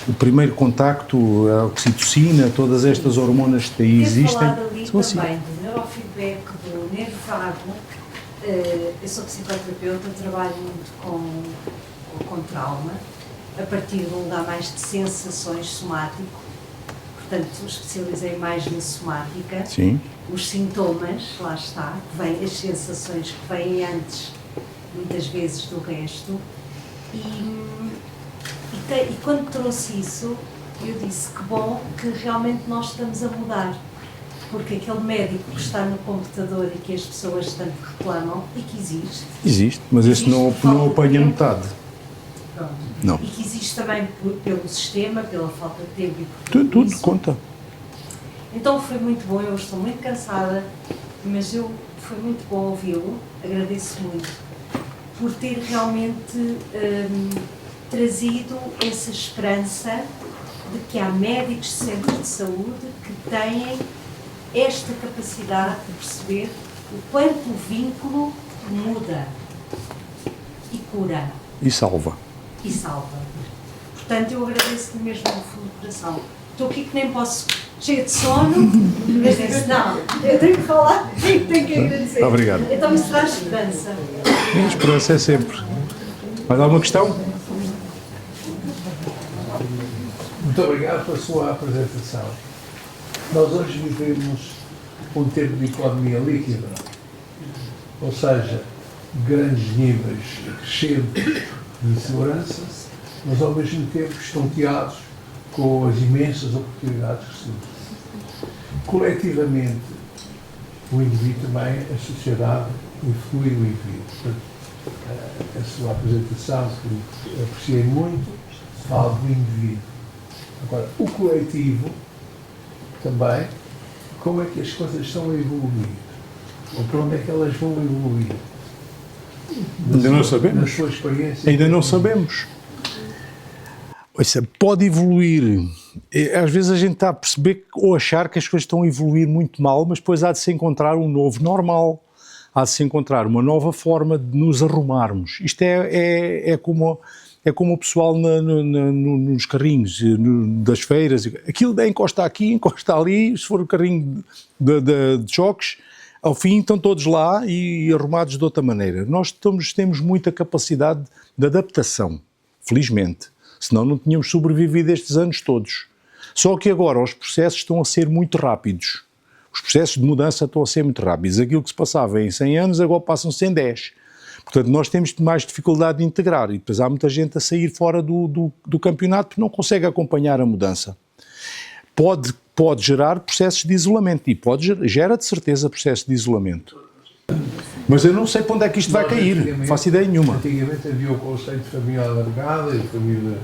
O primeiro contacto, a oxitocina, todas estas hormonas que aí existem. Falar ali são também assim. do neurofeedback, do nervo vago. Eu sou psicoterapeuta, trabalho muito com trauma, a partir de um lugar mais de sensações somático, portanto especializei mais na somática. Sim. Os sintomas, lá está, que vêm, as sensações que vêm antes, muitas vezes, do resto. E quando trouxe isso, eu disse que bom que realmente nós estamos a mudar. Porque aquele médico que está no computador e que as pessoas tanto reclamam, e que existe. Existe, mas esse não apanha metade. Pronto. Não. E que existe também pelo sistema, pela falta de tempo e por Tudo isso. conta. Então foi muito bom, eu estou muito cansada, mas foi muito bom ouvi-lo, agradeço muito por ter realmente trazido essa esperança de que há médicos de centros de saúde que têm esta capacidade de perceber o quanto o vínculo muda e cura. E salva. E salva. Portanto, eu agradeço-lhe mesmo do fundo do coração. Estou aqui que nem posso, cheia de sono, mas disse, não, eu tenho que falar, tenho que agradecer. Obrigado. Então isso traz esperança. A esperança é sempre. Mais alguma questão? Muito obrigado pela sua apresentação. Nós hoje vivemos um tempo de economia líquida, ou seja, grandes níveis crescentes de segurança, mas ao mesmo tempo estonteados com as imensas oportunidades que surgem. Coletivamente, o indivíduo também, a sociedade, influi o indivíduo. Portanto, a sua apresentação, que apreciei muito, fala do indivíduo. Agora, o coletivo, também, como é que as coisas estão a evoluir? Ou para onde é que elas vão evoluir? Ainda não sabemos. Na sua experiência? Ainda não sabemos. Ouça, pode evoluir. Às vezes a gente está a perceber ou achar que as coisas estão a evoluir muito mal, mas depois há de se encontrar um novo normal, há de se encontrar uma nova forma de nos arrumarmos. Isto é como o pessoal nos carrinhos das feiras. Aquilo encosta aqui, encosta ali, se for o carrinho de choques, ao fim estão todos lá e arrumados de outra maneira. Nós temos muita capacidade de adaptação, felizmente. Senão não tínhamos sobrevivido estes anos todos. Só que agora os processos estão a ser muito rápidos. Os processos de mudança estão a ser muito rápidos. Aquilo que se passava em 100 anos agora passam-se em 10. Portanto, nós temos mais dificuldade de integrar e depois há muita gente a sair fora do campeonato porque não consegue acompanhar a mudança. Pode gerar processos de isolamento e gera de certeza processos de isolamento. Mas eu não sei para onde é que isto vai cair, não faço ideia nenhuma. Antigamente havia o conceito de família alargada e família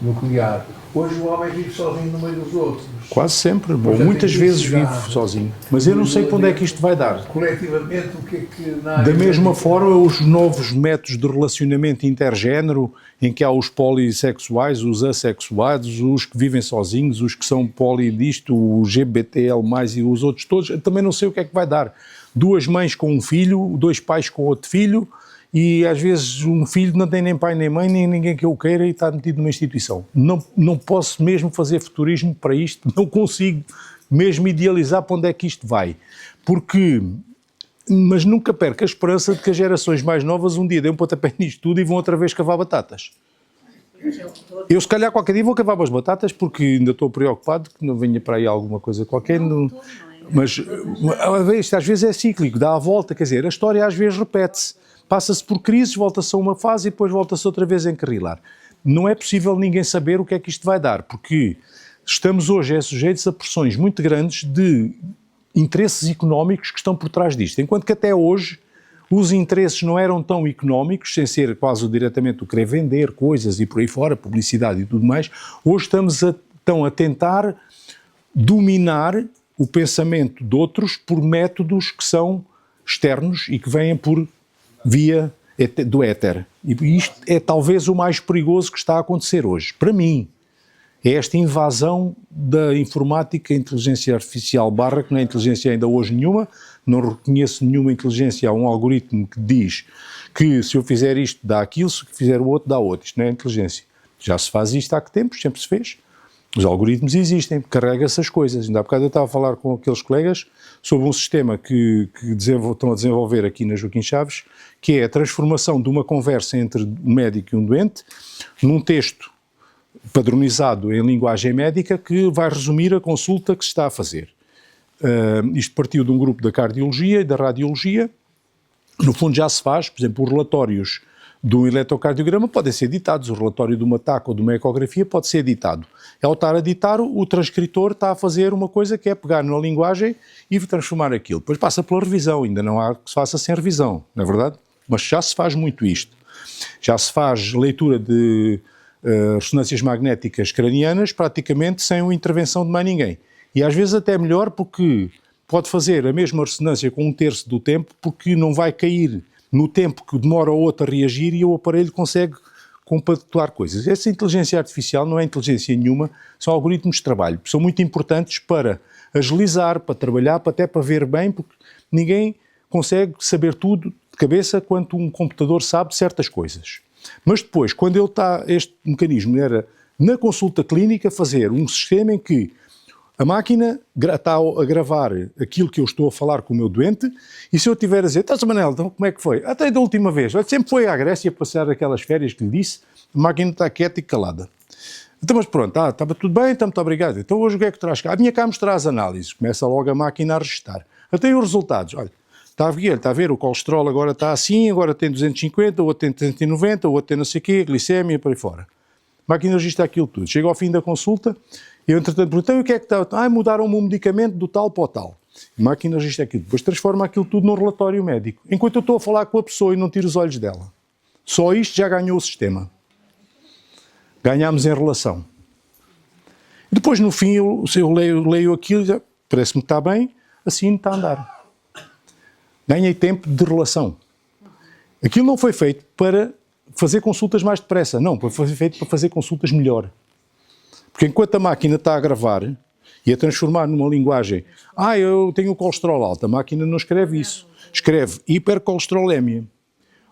nuclear. Hoje o homem vive sozinho no meio dos outros. Quase sempre, bom, muitas vezes vive sozinho. Mas eu não sei para onde é que isto vai dar. Coletivamente, o que é que... Da mesma forma, os novos métodos de relacionamento intergénero, em que há os polissexuais, os assexuados, os que vivem sozinhos, os que são poli disto, o GBTL+, e os outros todos, eu também não sei o que é que vai dar. 2 mães com um filho, 2 pais com outro filho, e às vezes um filho não tem nem pai nem mãe, nem ninguém que o queira e está metido numa instituição. Não posso mesmo fazer futurismo para isto, não consigo mesmo idealizar para onde é que isto vai. Mas nunca perco a esperança de que as gerações mais novas um dia dêem um pontapé nisto tudo e vão outra vez cavar batatas. Eu se calhar qualquer dia vou cavar umas batatas porque ainda estou preocupado que não venha para aí alguma coisa qualquer. Mas às vezes é cíclico, dá a volta, quer dizer, a história às vezes repete-se. Passa-se por crises, volta-se a uma fase e depois volta-se outra vez a encarrilar. Não é possível ninguém saber o que é que isto vai dar, porque estamos hoje sujeitos a pressões muito grandes de interesses económicos que estão por trás disto. Enquanto que até hoje os interesses não eram tão económicos, sem ser quase diretamente o querer vender coisas e por aí fora, publicidade e tudo mais, hoje estão a tentar dominar o pensamento de outros por métodos que são externos e que vêm por via do éter. E isto é talvez o mais perigoso que está a acontecer hoje. Para mim, é esta invasão da informática, inteligência artificial / que não é inteligência ainda hoje nenhuma, não reconheço nenhuma inteligência a um algoritmo que diz que se eu fizer isto dá aquilo, se fizer o outro dá outro. Isto não é inteligência. Já se faz isto há que tempos, sempre se fez. Os algoritmos existem, carrega-se as coisas. Ainda há bocado eu estava a falar com aqueles colegas sobre um sistema que estão a desenvolver aqui na Joaquim Chaves, que é a transformação de uma conversa entre um médico e um doente num texto padronizado em linguagem médica que vai resumir a consulta que se está a fazer. Isto partiu de um grupo da cardiologia e da radiologia. No fundo já se faz, por exemplo, os relatórios de um eletrocardiograma podem ser editados, o relatório de uma TAC ou de uma ecografia pode ser editado. Ao estar a editar, o transcritor está a fazer uma coisa que é pegar na linguagem e transformar aquilo. Depois passa pela revisão, ainda não há que se faça sem revisão, não é verdade? Mas já se faz muito isto. Já se faz leitura de ressonâncias magnéticas cranianas praticamente sem uma intervenção de mais ninguém. E às vezes até melhor porque pode fazer a mesma ressonância com 1/3 do tempo porque não vai cair no tempo que demora o outro a reagir e o aparelho consegue compactuar coisas. Essa inteligência artificial não é inteligência nenhuma, são algoritmos de trabalho. São muito importantes para agilizar, para trabalhar, até para ver bem, porque ninguém consegue saber tudo de cabeça quanto um computador sabe de certas coisas. Mas depois, quando ele está, este mecanismo era na consulta clínica fazer um sistema em que a máquina está a gravar aquilo que eu estou a falar com o meu doente e se eu tiver a dizer, estás a Manel, então como é que foi? Até da última vez, sempre foi à Grécia passar aquelas férias que lhe disse, a máquina está quieta e calada. Então, mas pronto, estava tudo bem, então muito obrigado. Então hoje o que é que traz cá? Vinha cá mostrar as análises, começa logo a máquina a registar. Até os resultados, olha, está a ver, o colesterol agora está assim, agora tem 250, o outro tem 390, o outro tem não sei o quê, glicemia, por aí fora. A máquina registra aquilo tudo. Chega ao fim da consulta, eu entretanto perguntei, o que é que está? Mudaram-me um medicamento do tal para o tal. A máquina registra aquilo, depois transforma aquilo tudo num relatório médico. Enquanto eu estou a falar com a pessoa e não tiro os olhos dela. Só isto já ganhou o sistema. Ganhámos em relação. Depois, no fim, eu leio aquilo e parece-me que está bem, assim está a andar. Ganhei tempo de relação. Aquilo não foi feito para fazer consultas mais depressa, não, foi feito para fazer consultas melhor. Porque enquanto a máquina está a gravar e a transformar numa linguagem, eu tenho o colesterol alto, a máquina não escreve isso. Escreve hipercolesterolemia.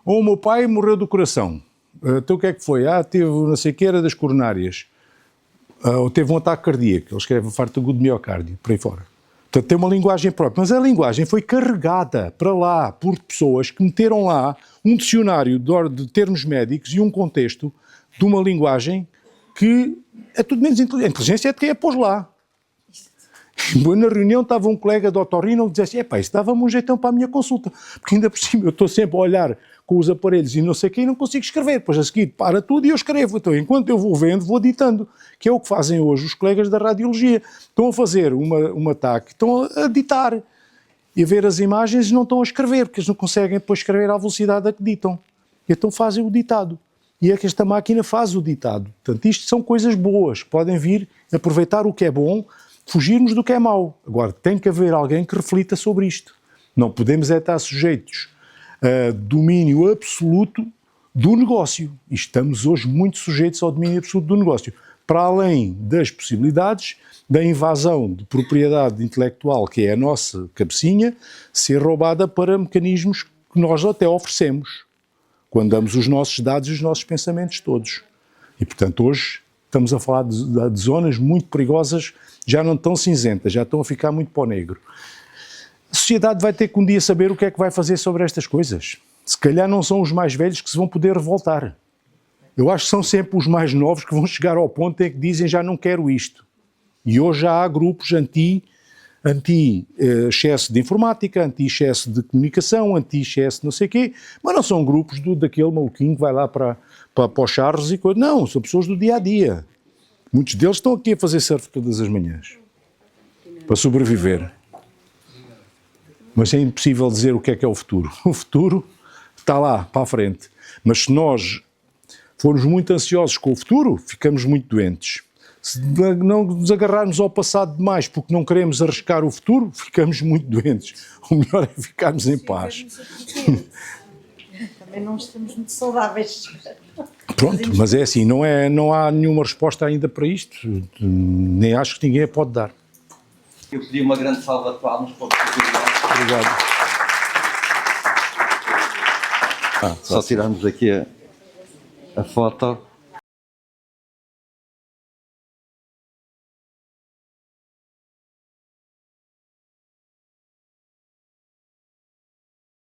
Ou o meu pai morreu do coração. Então o que é que foi? Teve não sei o que, era das coronárias. Ou teve um ataque cardíaco. Ele escreve infarto agudo de miocárdio, por aí fora. Portanto, tem uma linguagem própria. Mas a linguagem foi carregada para lá por pessoas que meteram lá um dicionário de termos médicos e um contexto de uma linguagem que é tudo menos inteligente. A inteligência é de quem a pôs lá. Na reunião estava um colega de otorrino que dizia assim, isso dava-me um jeitão para a minha consulta, porque ainda por cima eu estou sempre a olhar com os aparelhos e não sei o quê e não consigo escrever, depois a seguir para tudo e eu escrevo. Então enquanto eu vou vendo, vou ditando, que é o que fazem hoje os colegas da radiologia. Estão a fazer uma TAC, estão a ditar e a ver as imagens e não estão a escrever, porque eles não conseguem depois escrever à velocidade a que ditam. Então fazem o ditado. E é que esta máquina faz o ditado. Portanto, isto são coisas boas, podem vir aproveitar o que é bom, fugirmos do que é mau. Agora, tem que haver alguém que reflita sobre isto. Não podemos estar sujeitos a domínio absoluto do negócio. E estamos hoje muito sujeitos ao domínio absoluto do negócio. Para além das possibilidades da invasão de propriedade intelectual, que é a nossa cabecinha, ser roubada para mecanismos que nós até oferecemos, quando damos os nossos dados e os nossos pensamentos todos. E, portanto, hoje estamos a falar de zonas muito perigosas, já não tão cinzentas, já estão a ficar muito para o negro. A sociedade vai ter que um dia saber o que é que vai fazer sobre estas coisas. Se calhar não são os mais velhos que se vão poder revoltar. Eu acho que são sempre os mais novos que vão chegar ao ponto em que dizem já não quero isto. E hoje já há grupos anti-excesso de informática, anti-excesso de comunicação, anti-excesso de não sei o quê, mas não são grupos daquele maluquinho que vai lá para os charros e coisas. Não, são pessoas do dia-a-dia. Muitos deles estão aqui a fazer surf todas as manhãs, para sobreviver. Mas é impossível dizer o que é o futuro. O futuro está lá, para a frente. Mas se nós formos muito ansiosos com o futuro, ficamos muito doentes. Se não nos agarrarmos ao passado demais porque não queremos arriscar o futuro, ficamos muito doentes. O melhor é ficarmos em paz. Também não estamos muito saudáveis. Pronto, mas é assim, não há nenhuma resposta ainda para isto, nem acho que ninguém a pode dar. Eu pedi uma grande salva de palmas para o Presidente. Obrigado. Só tirarmos aqui a foto.